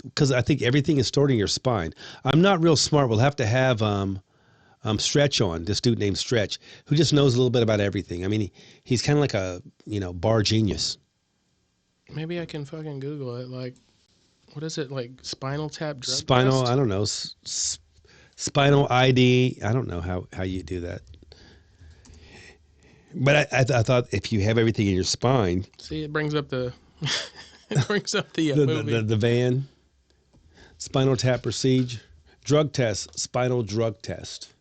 because I think everything is stored in your spine. I'm not real smart. We'll have to have Stretch on, this dude named Stretch, who just knows a little bit about everything. I mean, he's kind of like a, bar genius. Maybe I can fucking Google it. Like, what is it? Like spinal tap drug Spinal, test? I don't know. Spinal ID. I don't know how you do that. But I thought if you have everything in your spine. See, it brings up the movie. The van. Spinal tap procedure. Drug test. Spinal drug test.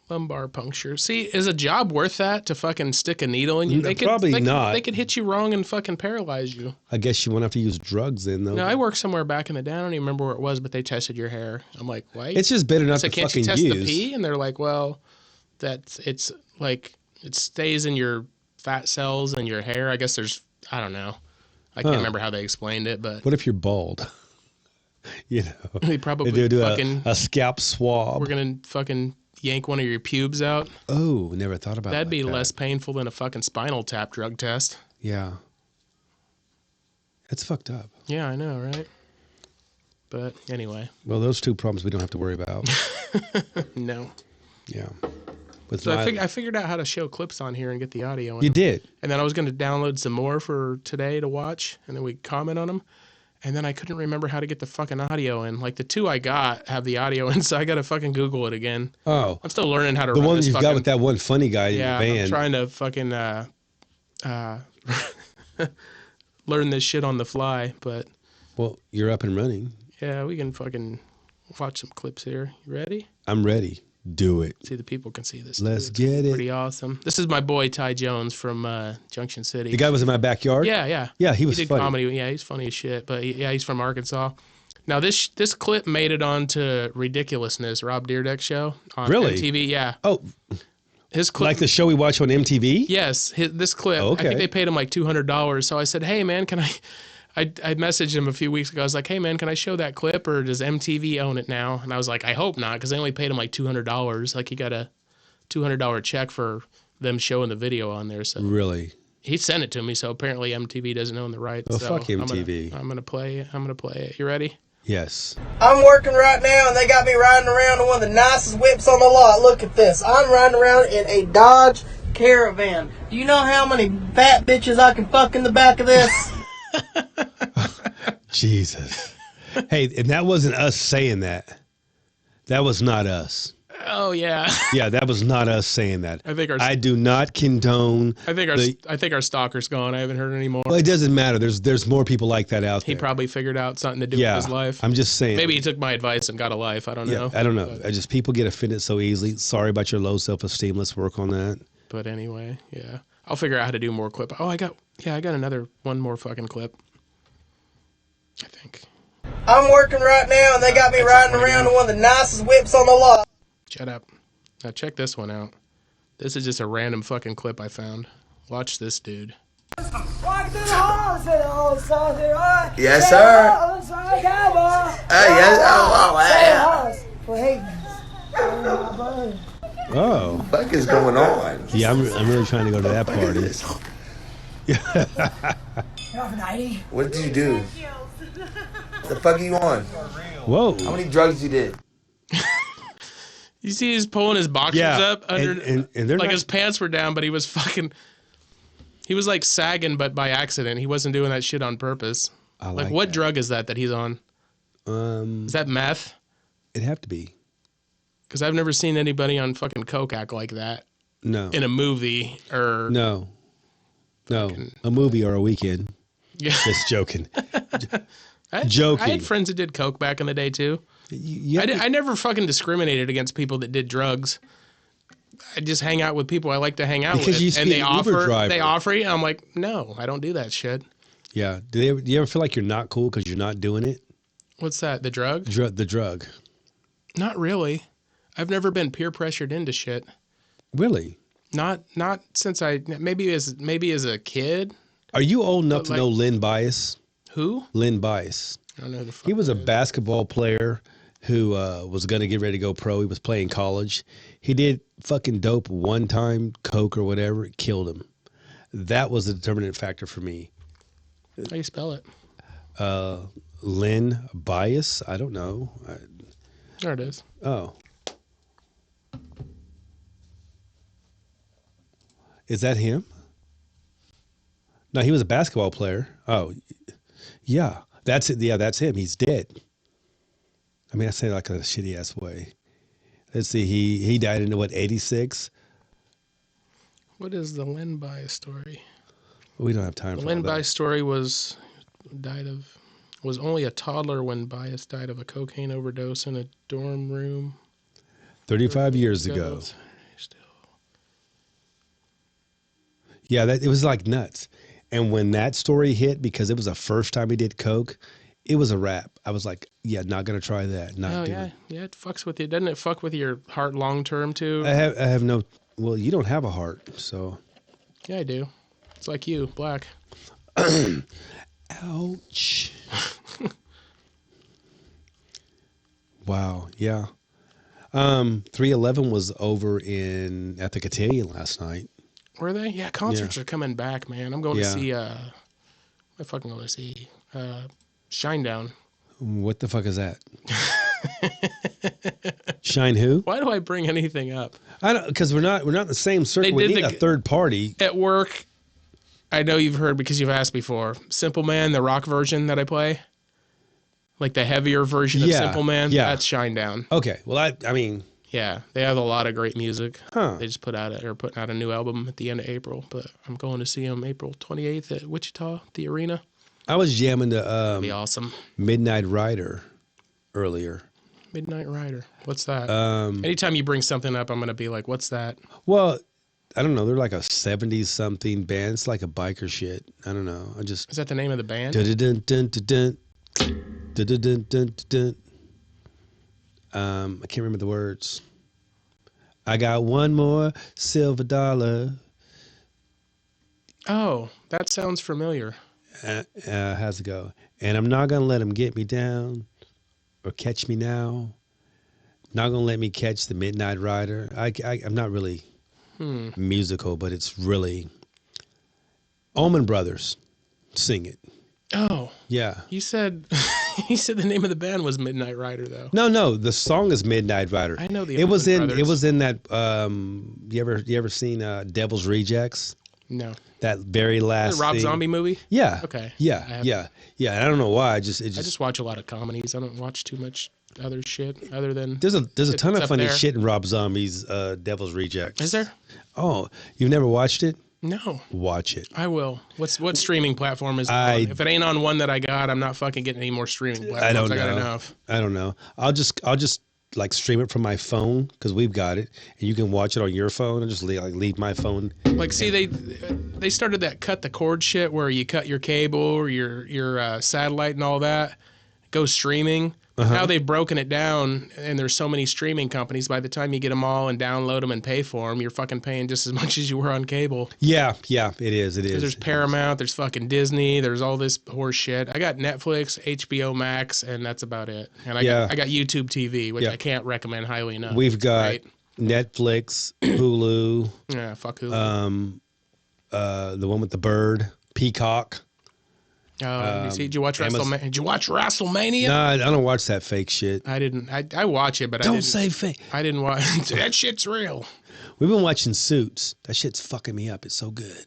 Lumbar puncture. See, is a job worth that to fucking stick a needle in you? Probably not. They could hit you wrong and fucking paralyze you. I guess you won't have to use drugs then, though. No, I worked somewhere back in the day. I don't even remember where it was, but they tested your hair. I'm like, what? It's just better not to can't fucking you test use. the pee? And they're like, well, it's like it stays in your fat cells and your hair. I guess I don't know. I can't remember how they explained it, but what if you're bald? They probably do a scalp swab. We're gonna fucking yank one of your pubes out. Oh, never thought about that. That'd be less painful than a fucking spinal tap drug test. Yeah. That's fucked up. Yeah, I know, right? But anyway. Well, those two problems we don't have to worry about. No. Yeah. So I figured out how to show clips on here and get the audio in. You did? And then I was going to download some more for today to watch, and then we comment on them. And then I couldn't remember how to get the fucking audio in. Like, the two I got have the audio in, so I got to fucking Google it again. Oh. I'm still learning how to run this one you've fucking... got with that one funny guy in your band. I'm trying to fucking learn this shit on the fly, but... Well, you're up and running. Yeah, we can fucking watch some clips here. You ready? I'm ready. Do it. See, the people can see this. Let's get it. Pretty awesome. This is my boy Ty Jones from Junction City. The guy was in my backyard? Yeah. Yeah, he was did funny. Comedy. Yeah, he's funny as shit. But he's from Arkansas. Now this clip made it onto Ridiculousness, Rob Dyrdek's show on MTV. Yeah. Oh. His clip, like the show we watch on MTV? Yes. This clip. Oh, okay. I think they paid him like $200. So I said, hey man, can I messaged him a few weeks ago. I was like, hey, man, can I show that clip, or does MTV own it now? And I was like, I hope not, because they only paid him like $200. Like, he got a $200 check for them showing the video on there. So really? He sent it to me, so apparently MTV doesn't own the rights. Oh, so fuck MTV. I'm gonna play it. You ready? Yes. I'm working right now, and they got me riding around in one of the nicest whips on the lot. Look at this. I'm riding around in a Dodge Caravan. Do you know how many fat bitches I can fuck in the back of this? Jesus. Hey, and that wasn't us saying that. That was not us. Oh yeah. Yeah, that was not us saying that. I do not condone. I think our stalker's gone. I haven't heard any more. Well, it doesn't matter. There's more people like that out there. He probably figured out something to do with his life. I'm just saying. Maybe he took my advice and got a life. I don't know. I don't know. People get offended so easily. Sorry about your low self-esteem. Let's work on that. But anyway, yeah. I'll figure out how to do more clip. Oh, I got one more fucking clip. I think. I'm working right now, and they got me riding around in one of the nicest whips on the lot. Shut up. Now check this one out. This is just a random fucking clip I found. Watch this dude. Yes, sir. Oh. What the fuck is going on? Yeah, I'm really trying to go to that party. What did you do? The fuck are you on? Whoa. How many drugs you did? You see he's pulling his boxers up under, and they're like not... his pants were down, but he was like sagging, but by accident. He wasn't doing that shit on purpose. Like what that. drug is that he's on? Is that meth? It'd have to be. Because I've never seen anybody on fucking coke act like that. No. In a movie or... No. Fucking, a movie or a weekend. Yeah. Just joking. Joking. I had friends that did coke back in the day, too. I never fucking discriminated against people that did drugs. I just hang out with people I like to hang out with. And they offer you. I'm like, no, I don't do that shit. Yeah. Do you ever feel like you're not cool because you're not doing it? What's that? The drug? The drug. Not really. I've never been peer pressured into shit. Really? Not since maybe as a kid. Are you old enough to know Len Bias? Who? Len Bias. I don't know who the fuck he was a basketball player who was going to get ready to go pro. He was playing college. He did fucking dope one time, coke or whatever. It killed him. That was the determinant factor for me. How do you spell it? Len Bias? I don't know. There it is. Oh. Is that him? No, he was a basketball player. Oh, yeah. That's it. Yeah, that's him. He's dead. I mean, I say it like a shitty ass way. Let's see. He died in 86? What is the Len Bias story? We don't have time for that. The Len Bias story was only a toddler when Bias died of a cocaine overdose in a dorm room. 35 years ago. Yeah, it was like nuts. And when that story hit, because it was the first time he did coke, it was a wrap. I was like, yeah, not going to try that. Yeah, it fucks with you. Doesn't it fuck with your heart long term too? I have no, well, you don't have a heart, so. Yeah, I do. It's like you, black. Ouch. Wow, yeah. 311 was over at the Cotillion last night. Were they? Yeah, concerts are coming back, man. I'm going to see, I'm fucking going to see Shinedown. What the fuck is that? Shine who? Why do I bring anything up? I don't, because we're not in the same circle. We need a third party. At work, I know you've heard because you've asked before. Simple Man, the rock version that I play, like the heavier version of Simple Man, that's Shinedown. Okay, well, I mean... Yeah, they have a lot of great music. Huh. They just putting out a new album at the end of April, but I'm going to see them April 28th at Wichita, the arena. I was jamming to That'd be awesome. Midnight Rider earlier. Midnight Rider. What's that? Anytime you bring something up, I'm going to be like, what's that? Well, I don't know. They're like a 70-something band. It's like a biker shit. I don't know. Is that the name of the band? I can't remember the words. I got one more silver dollar. Oh, that sounds familiar. How's it go? And I'm not going to let them get me down or catch me now. Not going to let me catch the Midnight Rider. I'm not really musical, but it's really... Allman Brothers sing it. Oh. Yeah. You said the name of the band was Midnight Rider, though. No. The song is Midnight Rider. I know the. It was in that. You ever seen Devil's Rejects? No. That very last. The Rob Zombie movie. Yeah. Okay. Yeah. And I don't know why. I just watch a lot of comedies. I don't watch too much other shit other than. There's a ton of funny shit in Rob Zombie's Devil's Rejects. Is there? Oh, you've never watched it? No. Watch it. I will. What streaming platform is it on? If it ain't on one that I got, I'm not fucking getting any more streaming platforms. I don't know. I got enough. I don't know. I'll just like stream it from my phone because we've got it, and you can watch it on your phone and just leave my phone. Like, see, they started that cut the cord shit where you cut your cable or your satellite and all that, go streaming. Now they've broken it down, and there's so many streaming companies. By the time you get them all and download them and pay for them, you're fucking paying just as much as you were on cable. Yeah, it is. There's Paramount, there's fucking Disney, there's all this horse shit. I got Netflix, HBO Max, and that's about it. And I got YouTube TV, which I can't recommend highly enough. We've got Netflix, Hulu. Yeah, fuck Hulu. The one with the bird, Peacock. Did you watch WrestleMania? Did you watch WrestleMania? No, I don't watch that fake shit. I didn't. I watch it, but don't say fake. I didn't watch. That shit's real. We've been watching Suits. That shit's fucking me up. It's so good.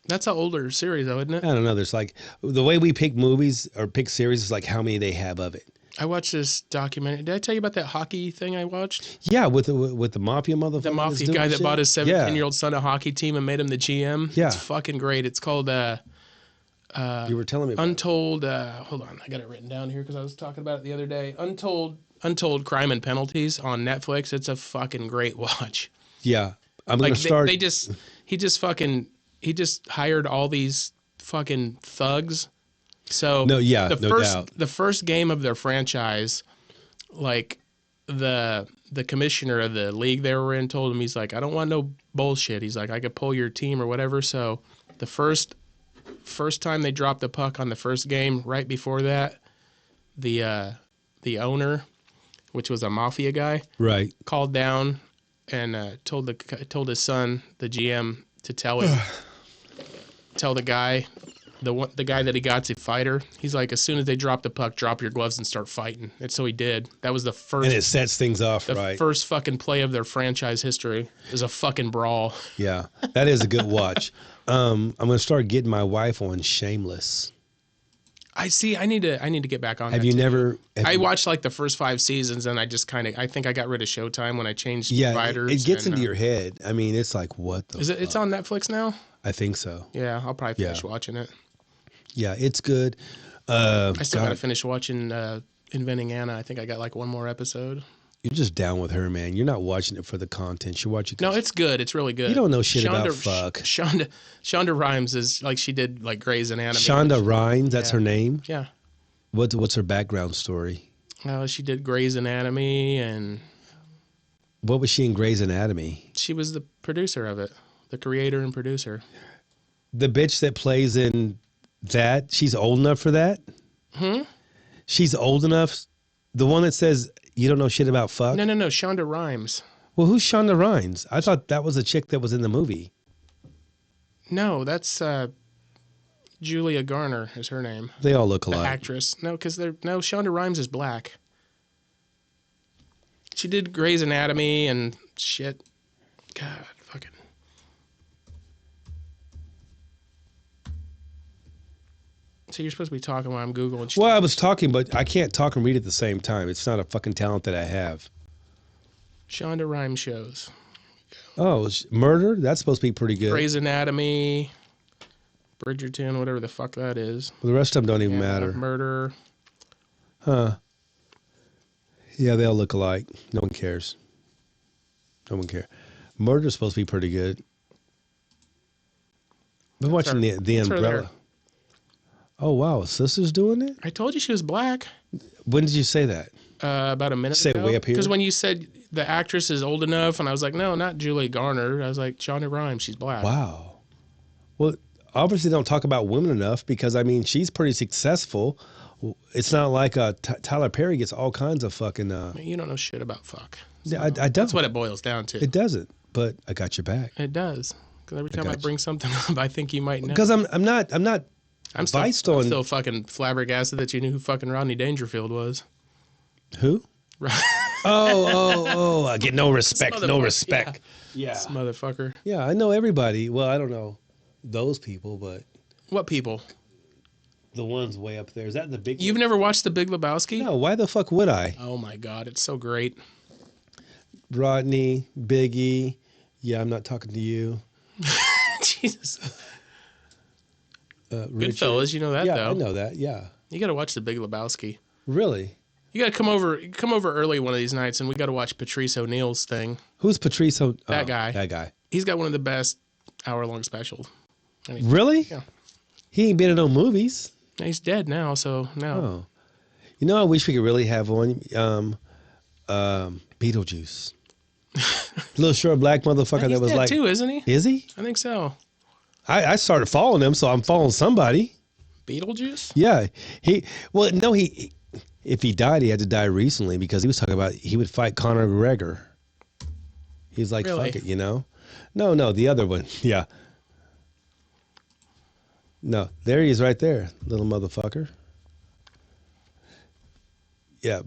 That's an older series, though, isn't it? I don't know. There's like the way we pick movies or pick series is like how many they have of it. I watched this documentary. Did I tell you about that hockey thing I watched? Yeah, with the mafia motherfucker. The mafia guy that bought his 17-year-old son a hockey team and made him the GM. Yeah. It's fucking great. It's called you were telling me about Untold. Hold on, I got it written down here because I was talking about it the other day. Untold Crime and Penalties on Netflix. It's a fucking great watch. Yeah, I'm gonna start. He just hired all these fucking thugs. So the first game of their franchise, like the commissioner of the league they were in told him, he's like, I don't want no bullshit. He's like, I could pull your team or whatever. So the first time they dropped the puck on the first game, right before that, the owner, which was a mafia guy, right, called down and told his son, the GM, to tell the guy. The guy that he got's a fighter. He's like, as soon as they drop the puck, drop your gloves and start fighting. And so he did. That was the first. And it sets things off, right? The first fucking play of their franchise history. It was a fucking brawl. Yeah, that is a good watch. I'm gonna start getting my wife on Shameless. I need to get back on. Have you never? I watched like the first 5 seasons, and I just I think I got rid of Showtime when I changed providers. It gets into your head. I mean, it's like, what the? Is it? It's on Netflix now. I think so. Yeah, I'll probably finish watching it. Yeah, it's good. I still got to finish watching Inventing Anna. I think I got like one more episode. You're just down with her, man. You're not watching it for the content. You're watching. No, it's good. It's really good. You don't know shit about fuck. Shonda Rhimes is like, she did like Grey's Anatomy. Shonda Rhimes, that's her name. Yeah. What's her background story? She did Grey's Anatomy, and what was she in Grey's Anatomy? She was the producer of it, the creator and producer. The bitch that plays in that, she's old enough for that? She's old enough? The one that says, you don't know shit about fuck? No, Shonda Rhimes. Well, who's Shonda Rhimes? I thought that was a chick that was in the movie. No, that's Julia Garner is her name. They all look alike. The actress. No, because Shonda Rhimes is black. She did Grey's Anatomy and shit. God, fucking. So you're supposed to be talking while I'm Googling shit. Well, I was talking, but I can't talk and read at the same time. It's not a fucking talent that I have. Shonda Rhimes shows. Oh, Murder? That's supposed to be pretty good. Grey's Anatomy, Bridgerton, whatever the fuck that is. Well, the rest of them don't even matter. Murder. Huh. Yeah, they all look alike. No one cares. No one cares. Murder's supposed to be pretty good. I've been watching the Umbrella. Oh, wow. Sister's doing it? I told you she was black. When did you say that? About a minute ago. Say it way up here? Because when you said the actress is old enough, and I was like, no, not Julia Garner. I was like, Shonda Rhimes, she's black. Wow. Well, obviously don't talk about women enough because, I mean, she's pretty successful. It's not like Tyler Perry gets all kinds of fucking... You don't know shit about fuck. So I don't. That's what it boils down to. It doesn't, but I got your back. It does. Because every time I bring something up, I think you might know. Because I'm still fucking flabbergasted that you knew who fucking Rodney Dangerfield was. Who? Oh! I get no respect. No respect. Yeah. This motherfucker. Yeah, I know everybody. Well, I don't know those people, but what people? The ones way up there. Is that the big? You've never watched The Big Lebowski? No. Why the fuck would I? Oh my god, it's so great. Rodney, Biggie. Yeah, I'm not talking to you. Jesus. Goodfellas, you know that, though. Yeah, I know that, yeah. You got to watch The Big Lebowski. Really? You got to come over early one of these nights, and we got to watch Patrice O'Neal's thing. Who's Patrice That guy. That guy. He's got one of the best hour-long specials. Really? Yeah. He ain't been in no movies. He's dead now, so no. Oh. You know, I wish we could really have one. Beetlejuice. Little short black motherfucker that was dead like... too, isn't he? Is he? I think so. I started following him, so I'm following somebody. Beetlejuice? Yeah. If he died, he had to die recently because he was talking about he would fight Conor McGregor. He's like, really? Fuck it, you know? No, the other one. Yeah. No, there he is right there, little motherfucker. Yeah.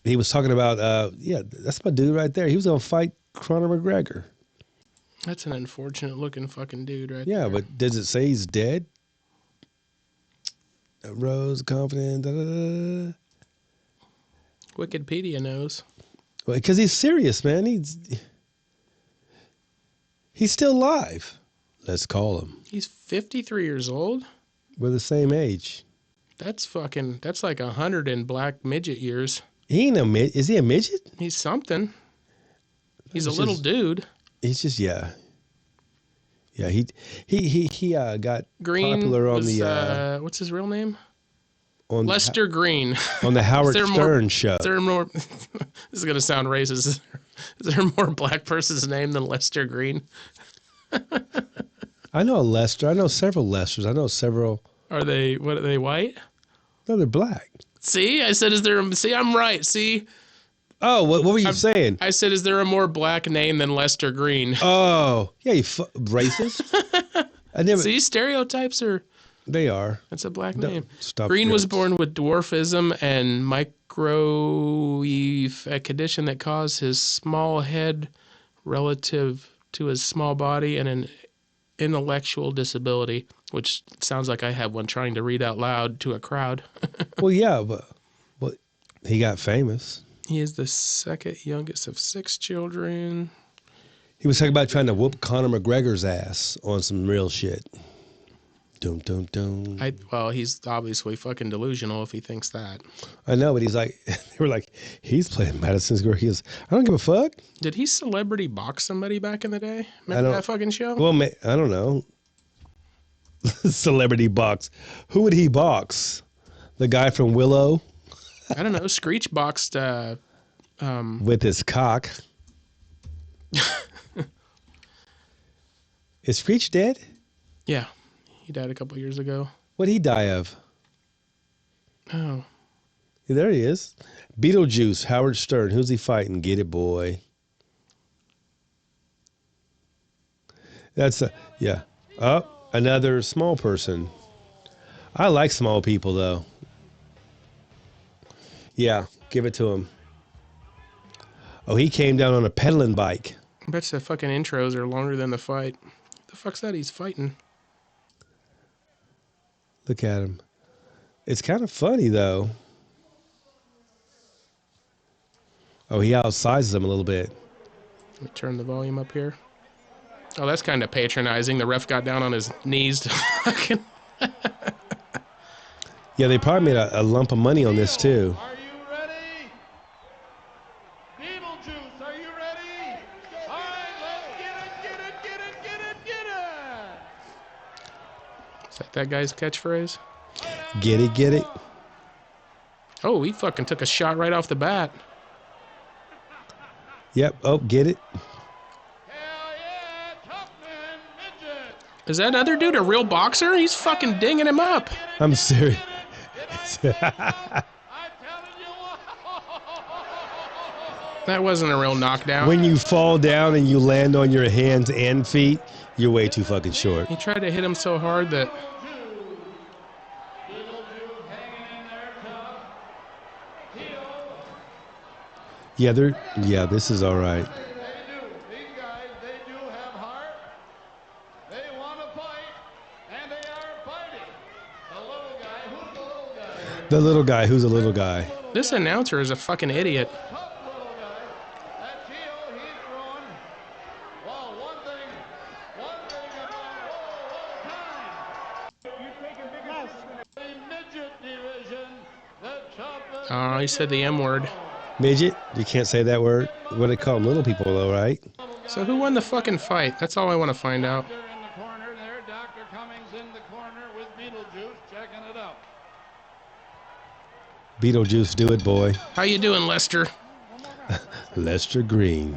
He was talking about, that's my dude right there. He was going to fight Conor McGregor. That's an unfortunate looking fucking dude right there. Yeah, but does it say he's dead? Rose, confident, Wikipedia knows. Well, because he's serious, man. He's still alive. Let's call him. He's 53 years old. We're the same age. That's like 100 in black midget years. He ain't is he a midget? He's something. He's a little dude. He's just, yeah. Yeah, he got Green popular on what's his real name? On Lester Green. On the Howard Stern show. Is there more? This is going to sound racist. Is there more black person's name than Lester Green? I know a Lester. I know several Lesters. I know several. Are they white? No, they're black. See, I said, see, I'm right. See. Oh, what were you saying? I said, is there a more black name than Lester Green? Oh, yeah, you racist. I never. See, stereotypes are. They are. That's a black name. Green was born with dwarfism and a condition that caused his small head relative to his small body and an intellectual disability, which sounds like I have one trying to read out loud to a crowd. Well, yeah, but he got famous. He is the second youngest of 6 children. He was talking about trying to whoop Conor McGregor's ass on some real shit. Dum, dum, dum. Well, he's obviously fucking delusional if he thinks that. I know, but he's like, they were like, he's playing Madison Square. He goes, I don't give a fuck. Did he celebrity box somebody back in the day? Remember that fucking show? Well, I don't know. Celebrity box. Who would he box? The guy from Willow? I don't know. Screech boxed. With his cock. Is Screech dead? Yeah. He died a couple years ago. What'd he die of? Oh. Yeah, there he is. Beetlejuice, Howard Stern. Who's he fighting? Get it, boy. That's yeah. Oh, another small person. I like small people, though. Yeah, give it to him. Oh, he came down on a pedaling bike. I bet the fucking intros are longer than the fight. What the fuck's that he's fighting? Look at him. It's kind of funny, though. Oh, he outsizes him a little bit. Let me turn the volume up here. Oh, that's kind of patronizing. The ref got down on his knees to fucking... Yeah, they probably made a lump of money on this, too. Are you ready? Beetlejuice, are you ready? All right, let's get it. Is that guy's catchphrase? Get it. Oh, he fucking took a shot right off the bat. Yep. Oh, get it. Hell yeah, tough man, midget. Is that other dude a real boxer? He's fucking dinging him up. I'm serious. I'm telling you what. That wasn't a real knockdown. When you fall down and you land on your hands and feet, you're way too fucking short. He tried to hit him so hard that... Yeah, this is all right. They do. These guys, they do have heart. They want to fight, and they are fighting. The little guy, who's the little guy? The little guy, who's a little guy? This announcer is a fucking idiot. Tough little guy. That's heel, he's throwing. Well, one thing about, time. The midget division, the toughest. Oh, he said the M word. Midget? You can't say that word. What do they call them? Little people, though, right? So who won the fucking fight? That's all I want to find out. In the corner there, Dr. Cummings in the corner with Beetlejuice checking it out. Beetlejuice, do it, boy. How you doing, Lester? Lester Green.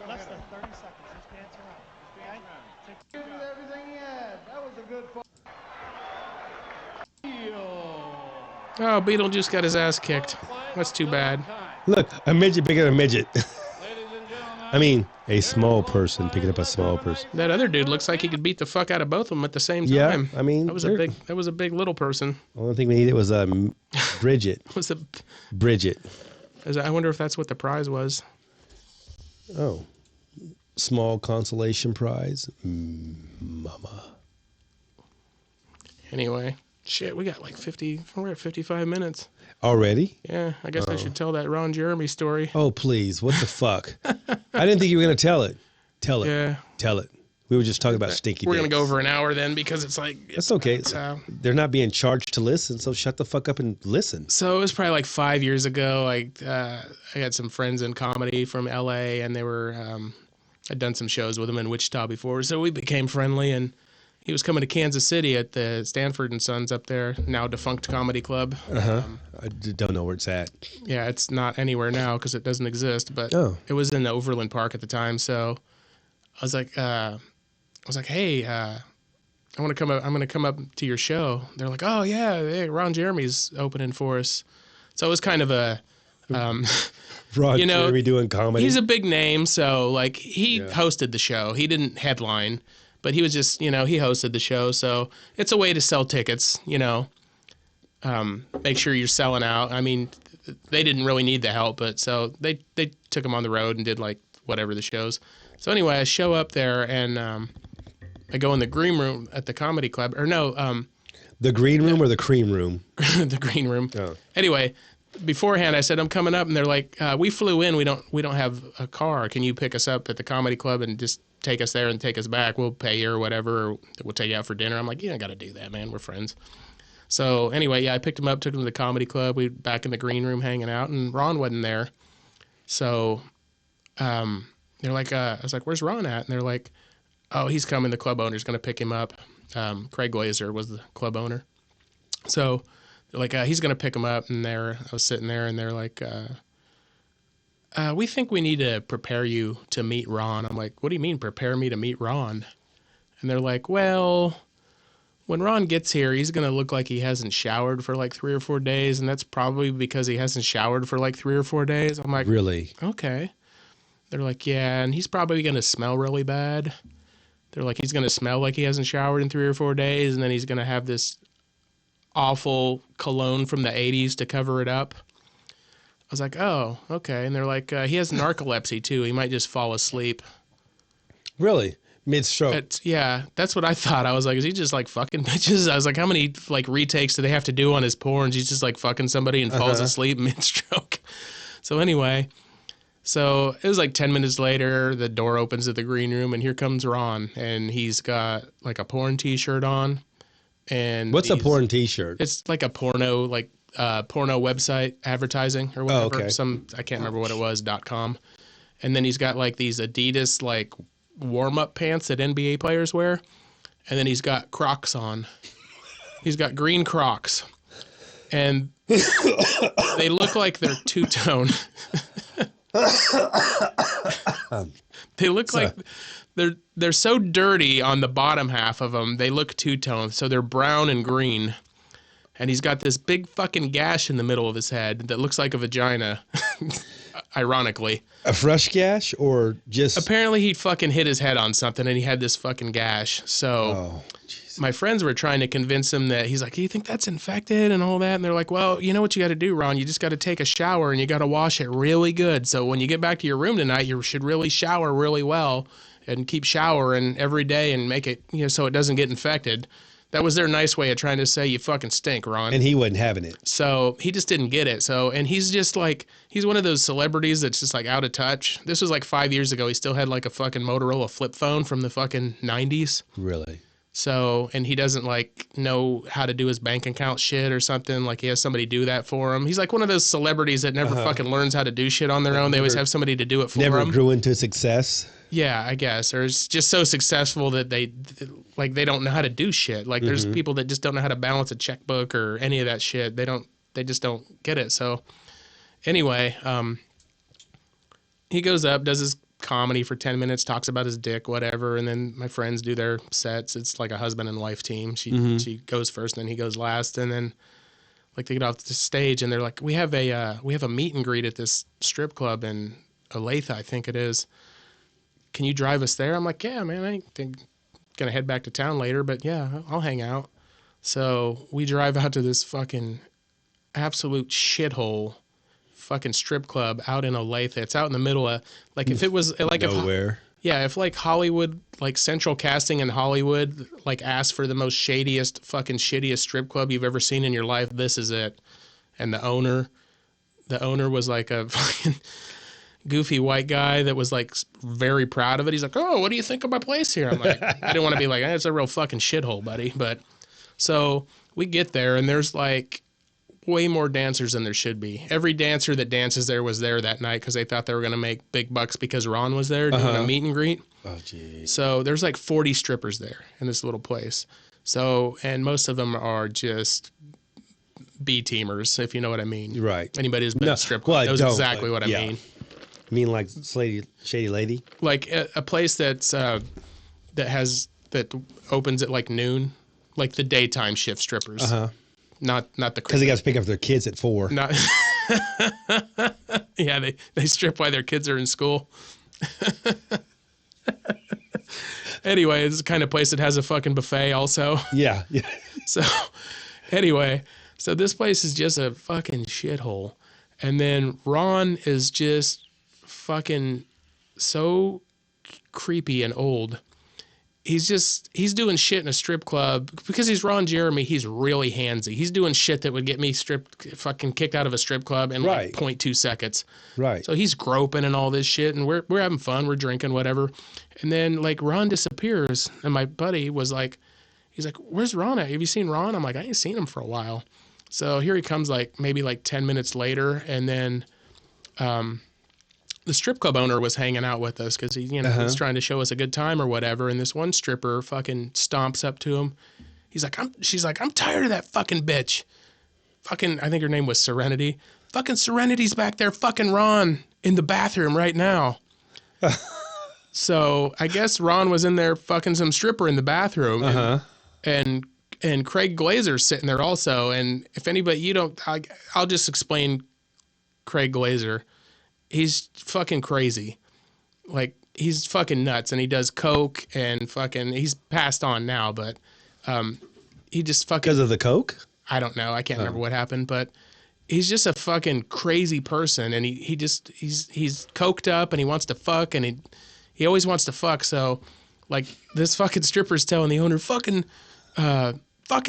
Less than 30 seconds. Just dance around. Give it everything he had. That was a good fight. Oh, Beetlejuice got his ass kicked. That's too bad. Look, a midget picking a midget. Ladies and gentlemen, I mean, a small person picking up a small person. That other dude looks like he could beat the fuck out of both of them at the same Yeah, time. I mean, that was a big little person. The only thing we needed was Bridget. Bridget. I wonder if that's what the prize was. Oh, small consolation prize, Mama. Anyway, Shit, we got like 50. We're at 55 minutes. Already? Yeah, I guess I should tell that Ron Jeremy story. Oh, please. What the fuck? I didn't think you were going to tell it. Tell it. Yeah. Tell it. We were just talking about stinky We're going to dicks. go over an hour then because it's like... That's okay. They're not being charged to listen, so shut the fuck up and listen. So it was probably like 5 years ago. I had some friends in comedy from L.A., and they were... I'd done some shows with them in Wichita before, so we became friendly, and he was coming to Kansas City at the Stanford and Sons up there, now defunct comedy club. I don't know where it's at. Yeah, it's not anywhere now because it doesn't exist, but it was in the Overland Park at the time, so I was like, hey, I want to come up. I'm going to come up to your show. They're like, oh yeah, hey, Ron Jeremy's opening for us. So it was kind of a, Ron Jeremy doing comedy. He's a big name, so like he hosted the show. He didn't headline, but he was just, he hosted the show. So it's a way to sell tickets. Make sure you're selling out. I mean, they didn't really need the help, but so they took him on the road and did like whatever the shows. So anyway, I show up there and I go in the green room at the comedy club. Or no, the green room or the cream room? The green room. Oh. Anyway, beforehand I said I'm coming up, and they're like, we flew in. We don't have a car. Can you pick us up at the comedy club and just take us there and take us back? We'll pay you or whatever. Or we'll take you out for dinner. I'm like, I got to do that, man. We're friends. So anyway, I picked him up, took him to the comedy club. We were back in the green room hanging out, and Ron wasn't there. So they're like, I was like, where's Ron at? And they're like, oh, he's coming. The club owner's going to pick him up. Craig Glazer was the club owner. So they're like, he's going to pick him up. And I was sitting there, and they're like, we think we need to prepare you to meet Ron. I'm like, what do you mean prepare me to meet Ron? And they're like, well, when Ron gets here, he's going to look like he hasn't showered for like 3 or 4 days. And that's probably because he hasn't showered for like 3 or 4 days. I'm like, really? Okay. They're like, yeah, and he's probably going to smell really bad. They're like, he's going to smell like he hasn't showered in 3 or 4 days, and then he's going to have this awful cologne from the 80s to cover it up. I was like, oh, okay. And they're like, he has narcolepsy, too. He might just fall asleep. Really? Mid-stroke? Yeah, that's what I thought. I was like, is he just like fucking bitches? I was like, how many like retakes do they have to do on his porns? He's just like fucking somebody and falls asleep mid-stroke. So anyway... So it was like 10 minutes later, the door opens at the green room, and here comes Ron, and he's got like a porn T-shirt on. And what's a porn T-shirt? It's like a porno, porno website advertising or whatever. Oh, okay. I can't remember what it was, .com. And then he's got like these Adidas like warm-up pants that NBA players wear, and then he's got Crocs on. He's got green Crocs, and they look like they're two-tone. They look like they're so dirty on the bottom half of them. They look two-toned, so they're brown and green. And he's got this big fucking gash in the middle of his head that looks like a vagina. Ironically, a fresh gash or just apparently he fucking hit his head on something and he had this fucking gash. So my friends were trying to convince him that he's like, do you think that's infected and all that? And they're like, well, you know what you got to do, Ron? You just got to take a shower and you got to wash it really good. So when you get back to your room tonight, you should really shower really well and keep showering every day and make it, so it doesn't get infected. That was their nice way of trying to say you fucking stink, Ron. And he wasn't having it. So he just didn't get it. So, and he's just like, he's one of those celebrities that's just like out of touch. This was like 5 years ago. He still had like a fucking Motorola flip phone from the fucking 90s. Really? So, and he doesn't like know how to do his bank account shit or something. Like he has somebody do that for him. He's like one of those celebrities that never fucking learns how to do shit on their own. They always have somebody to do it for them. Never grew into success. Yeah, I guess. Or it's just so successful that they don't know how to do shit. Like there's people that just don't know how to balance a checkbook or any of that shit. They just don't get it. So anyway, he goes up, does his comedy for 10 minutes, talks about his dick, whatever, and then my friends do their sets. It's like a husband and wife team. She goes first, and then he goes last, and then like they get off the stage, and they're like, we have a meet and greet at this strip club in Olathe, I think it is. Can you drive us there? I'm like, yeah, man, I ain't gonna head back to town later, but yeah, I'll hang out. So we drive out to this fucking absolute shithole fucking strip club out in Olathe. It's out in the middle of, like, if it was like nowhere. Yeah, if like Hollywood, like Central Casting in Hollywood, like asked for the most shadiest, fucking shittiest strip club you've ever seen in your life, this is it. And the owner was like a fucking goofy white guy that was like very proud of it. He's like, "Oh, what do you think of my place here?" I'm like, I didn't want to be like, "It's a real fucking shithole, buddy." But so we get there and there's like way more dancers than there should be. Every dancer that dances there was there that night because they thought they were going to make big bucks because Ron was there doing a meet and greet. Oh, geez. So there's like 40 strippers there in this little place. So, and most of them are just B-teamers, if you know what I mean. Right. Anybody who's been to strip club knows exactly what I mean. You mean like Shady Lady? Like a place that's that opens at like noon, like the daytime shift strippers. Uh-huh. Not the because they got to pick up their kids at 4. Not yeah, they strip while their kids are in school. Anyway, it's the kind of place that has a fucking buffet also. Yeah. So anyway, so this place is just a fucking shithole. And then Ron is just fucking so creepy and old. He's doing shit in a strip club because he's Ron Jeremy. He's really handsy. He's doing shit that would get me fucking kicked out of a strip club in like 0.2 seconds. Right. So he's groping and all this shit, and we're having fun. We're drinking, whatever. And then like Ron disappears, and my buddy was like, he's like, "Where's Ron at? Have you seen Ron?" I'm like, "I ain't seen him for a while." So here he comes, like maybe like 10 minutes later, and then the strip club owner was hanging out with us because he was trying to show us a good time or whatever. And this one stripper fucking stomps up to him. She's like, "I'm tired of that fucking bitch." Fucking, I think her name was Serenity. Fucking Serenity's back there fucking Ron in the bathroom right now. So I guess Ron was in there fucking some stripper in the bathroom. And Craig Glazer's sitting there also. And if anybody, I'll just explain Craig Glazer. He's fucking crazy. Like, he's fucking nuts, and he does coke and fucking, he's passed on now, but he just fucking... Because of the coke? I don't know. I can't remember what happened, but he's just a fucking crazy person, and he's coked up, and he wants to fuck, and he always wants to fuck, so, like, this fucking stripper's telling the owner, fucking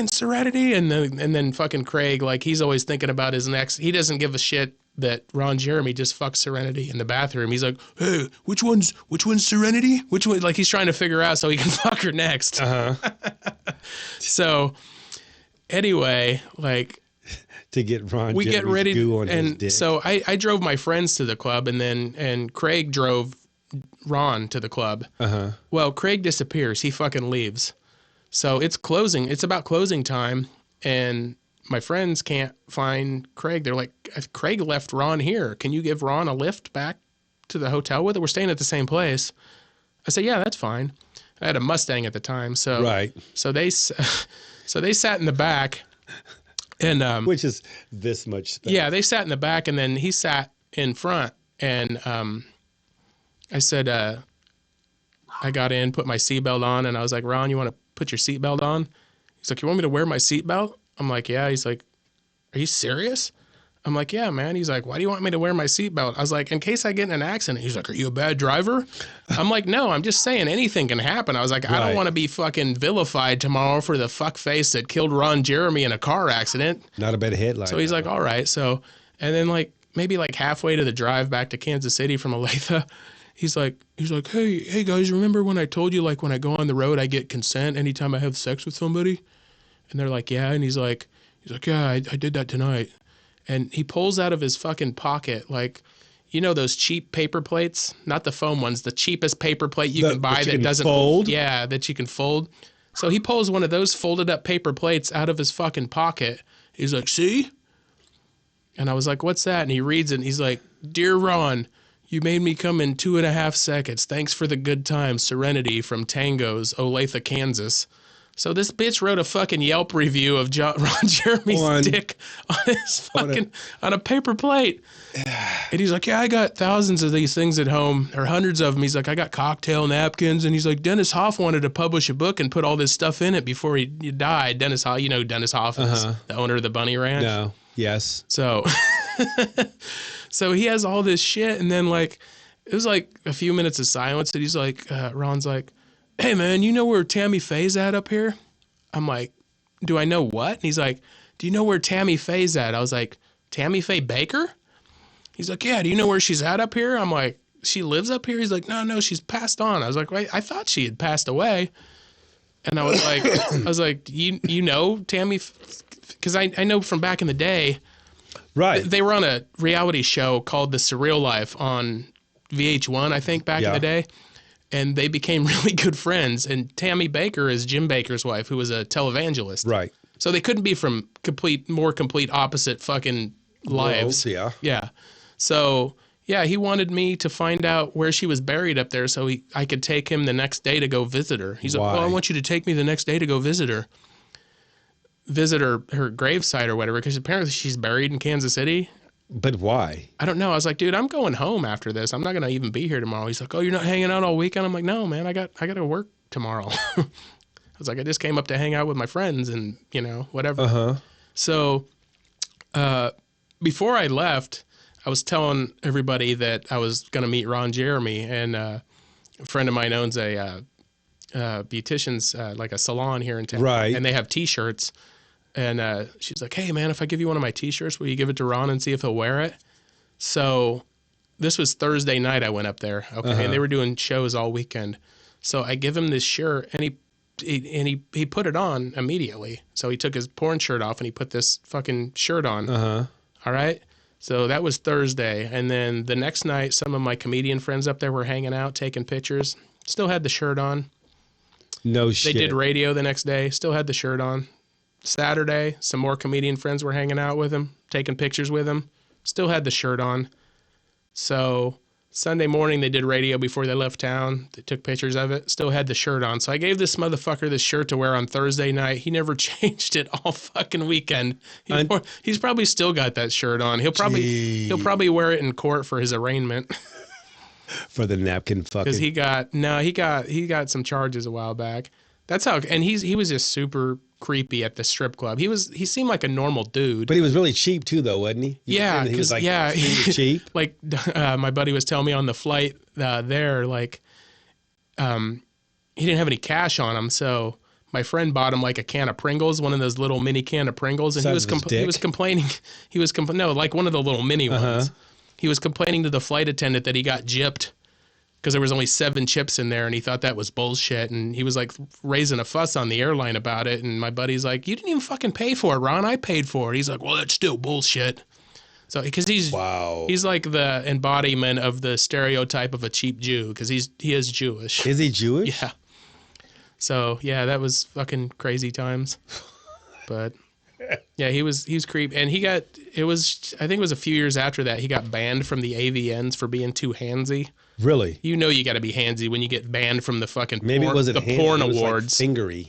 Serenity, and then fucking Craig, like, he's always thinking about his next... He doesn't give a shit that Ron Jeremy just fucked Serenity in the bathroom. He's like, "Hey, which one's Serenity? Which one?" Like, he's trying to figure out so he can fuck her next. So anyway, like, to get Ron, we Jeremy's get ready goo on and his dick. So I drove my friends to the club, and Craig drove Ron to the club. Well, Craig disappears. He fucking leaves. So it's about closing time, and my friends can't find Craig. They're like, "Craig left Ron here. Can you give Ron a lift back to the hotel with it? We're staying at the same place." I said, "Yeah, that's fine." I had a Mustang at the time, so So they sat in the back, and which is this much space. Yeah, they sat in the back, and then he sat in front, and I said, I got in, put my seatbelt on, and I was like, "Ron, you want to put your seatbelt on?" He's like, "You want me to wear my seatbelt?" I'm like, "Yeah." He's like, "Are you serious?" I'm like, "Yeah, man." He's like, "Why do you want me to wear my seatbelt?" I was like, "In case I get in an accident." He's like, "Are you a bad driver?" I'm like, "No, I'm just saying anything can happen." I was like, "I don't want to be fucking vilified tomorrow for the fuckface that killed Ron Jeremy in a car accident." Not a bad headline. So he's like, "All right." So, and then like maybe like halfway to the drive back to Kansas City from Olathe, he's like, Hey guys, remember when I told you, like, when I go on the road, I get consent anytime I have sex with somebody? And they're like, "Yeah." And he's like, "Yeah, I did that tonight." And he pulls out of his fucking pocket, like, you know, those cheap paper plates, not the foam ones, the cheapest paper plate you can buy that doesn't fold. Yeah, that you can fold. So he pulls one of those folded up paper plates out of his fucking pocket. He's like, "See?" And I was like, "What's that?" And he reads it, and he's like, "Dear Ron, you made me come in 2.5 seconds. Thanks for the good time. Serenity from Tango's, Olathe, Kansas." So this bitch wrote a fucking Yelp review of Ron Jeremy's dick on a paper plate. And he's like, "Yeah, I got thousands of these things at home, or hundreds of them." He's like, "I got cocktail napkins." And he's like, "Dennis Hoff wanted to publish a book and put all this stuff in it before he died." Dennis Hoff, you know, Dennis Hoff is the owner of the Bunny Ranch. No. Yes. So, so he has all this shit, and then like, it was like a few minutes of silence, and he's like, Ron's like, hey man, you know where Tammy Faye's at up here? I'm like, do I know what? And he's like, do you know where Tammy Faye's at? I was like, Tammy Faye Baker? He's like, yeah, do you know where she's at up here? I'm like, she lives up here? He's like, no, she's passed on. I was like, wait, I thought she had passed away. And I was like, you know Tammy? Because I know from back in the day, right? They were on a reality show called The Surreal Life on VH1, I think, back in the day. And they became really good friends. And Tammy Baker is Jim Baker's wife, who was a televangelist. Right. So they couldn't be from more complete opposite fucking lives. Worlds, yeah. Yeah. So, yeah, he wanted me to find out where she was buried up there so I could take him the next day to go visit her. He's like, well, I want you to take me the next day to go visit her gravesite or whatever, because apparently she's buried in Kansas City. But why? I don't know. I was like, dude, I'm going home after this. I'm not going to even be here tomorrow. He's like, oh, you're not hanging out all weekend? I'm like, no, man, I got to work tomorrow. I was like, I just came up to hang out with my friends and, whatever. Uh-huh. So before I left, I was telling everybody that I was going to meet Ron Jeremy, and a friend of mine owns a beautician's, like a salon here in town. Right. And they have T-shirts. And she's like, hey, man, if I give you one of my T-shirts, will you give it to Ron and see if he'll wear it? So this was Thursday night I went up there, okay, and they were doing shows all weekend. So I give him this shirt, and he put it on immediately. So he took his porn shirt off, and he put this fucking shirt on. All right? So that was Thursday. And then the next night, some of my comedian friends up there were hanging out, taking pictures. Still had the shirt on. No shit. They did radio the next day. Still had the shirt on. Saturday, some more comedian friends were hanging out with him, taking pictures with him. Still had the shirt on. So Sunday morning, they did radio before they left town. They took pictures of it. Still had the shirt on. So I gave this motherfucker this shirt to wear on Thursday night. He never changed it all fucking weekend. He's probably still got that shirt on. He'll probably wear it in court for his arraignment. For the napkin fucking. Because he got some charges a while back. That's how, and he was just super creepy at the strip club. He seemed like a normal dude. But he was really cheap too, though, wasn't he? Yeah, he was like extremely cheap. Like my buddy was telling me on the flight there, like he didn't have any cash on him, so my friend bought him like a can of Pringles, one of those little mini can of Pringles, and he was complaining. No, like one of the little mini ones. He was complaining to the flight attendant that he got gypped, because there was only 7 chips in there, and he thought that was bullshit, and he was like raising a fuss on the airline about it, and my buddy's like, you didn't even fucking pay for it, Ron, I paid for it. He's like, well, that's still bullshit. So, because he's like the embodiment of the stereotype of a cheap Jew, because he is Jewish. Is he Jewish? Yeah. So, yeah, that was fucking crazy times. But, yeah, he was creepy, and I think it was a few years after that, he got banned from the AVNs for being too handsy. Really? You know you got to be handsy when you get banned from the fucking maybe porn, it wasn't the porn awards. Like fingery.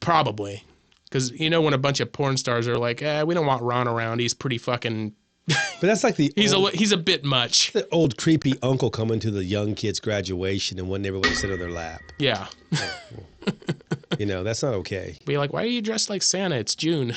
Probably. Because when a bunch of porn stars are like, we don't want Ron around. He's pretty fucking... But that's like he's a bit much. The old creepy uncle coming to the young kid's graduation and wanting everyone to sit on their lap. Yeah. That's not okay. Be like, why are you dressed like Santa? It's June.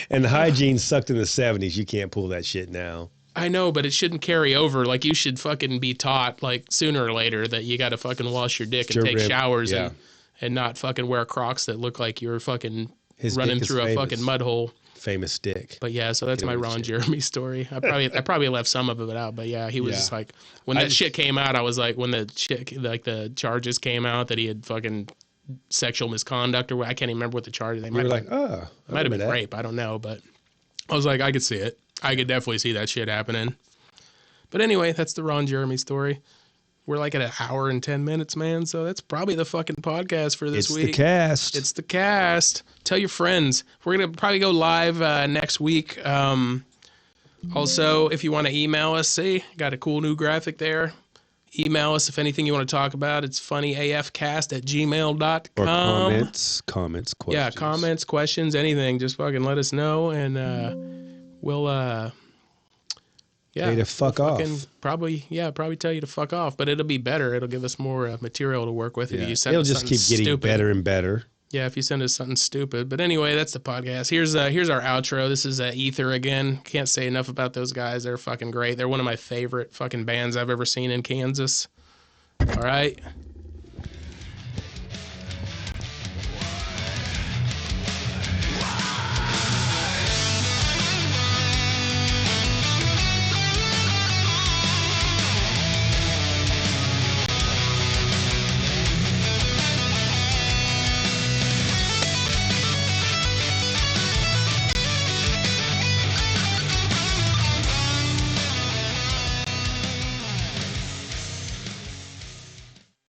And the hygiene sucked in the 70s. You can't pull that shit now. I know, but it shouldn't carry over. Like, you should fucking be taught, like, sooner or later that you got to fucking wash your dick and take showers and not fucking wear Crocs that look like you're fucking running through a fucking mud hole. Famous dick. But yeah, so that's my Ron Jeremy story. I probably left some of it out, but yeah, he was just like, when that shit came out, I was like, when the shit, like the charges came out that he had fucking sexual misconduct or I can't even remember what the charges. They might have been rape. I don't know, but I was like, I could see it. I could definitely see that shit happening. But anyway, that's the Ron Jeremy story. We're like at an hour and 10 minutes, man. So that's probably the fucking podcast for this week. It's the cast. Tell your friends. We're going to probably go live next week. Also, if you want to email us, see, got a cool new graphic there. Email us if anything you want to talk about. It's funnyafcast@gmail.com. Or comments, questions. Yeah, comments, questions, anything. Just fucking let us know, and we'll tell you to fuck off. Probably tell you to fuck off, but it'll be better. It'll give us more material to work with. If you send it'll just keep getting better and better. Yeah, if you send us something stupid. But anyway, that's the podcast. Here's our outro. This is Ether again. Can't say enough about those guys. They're fucking great. They're one of my favorite fucking bands I've ever seen in Kansas. All right.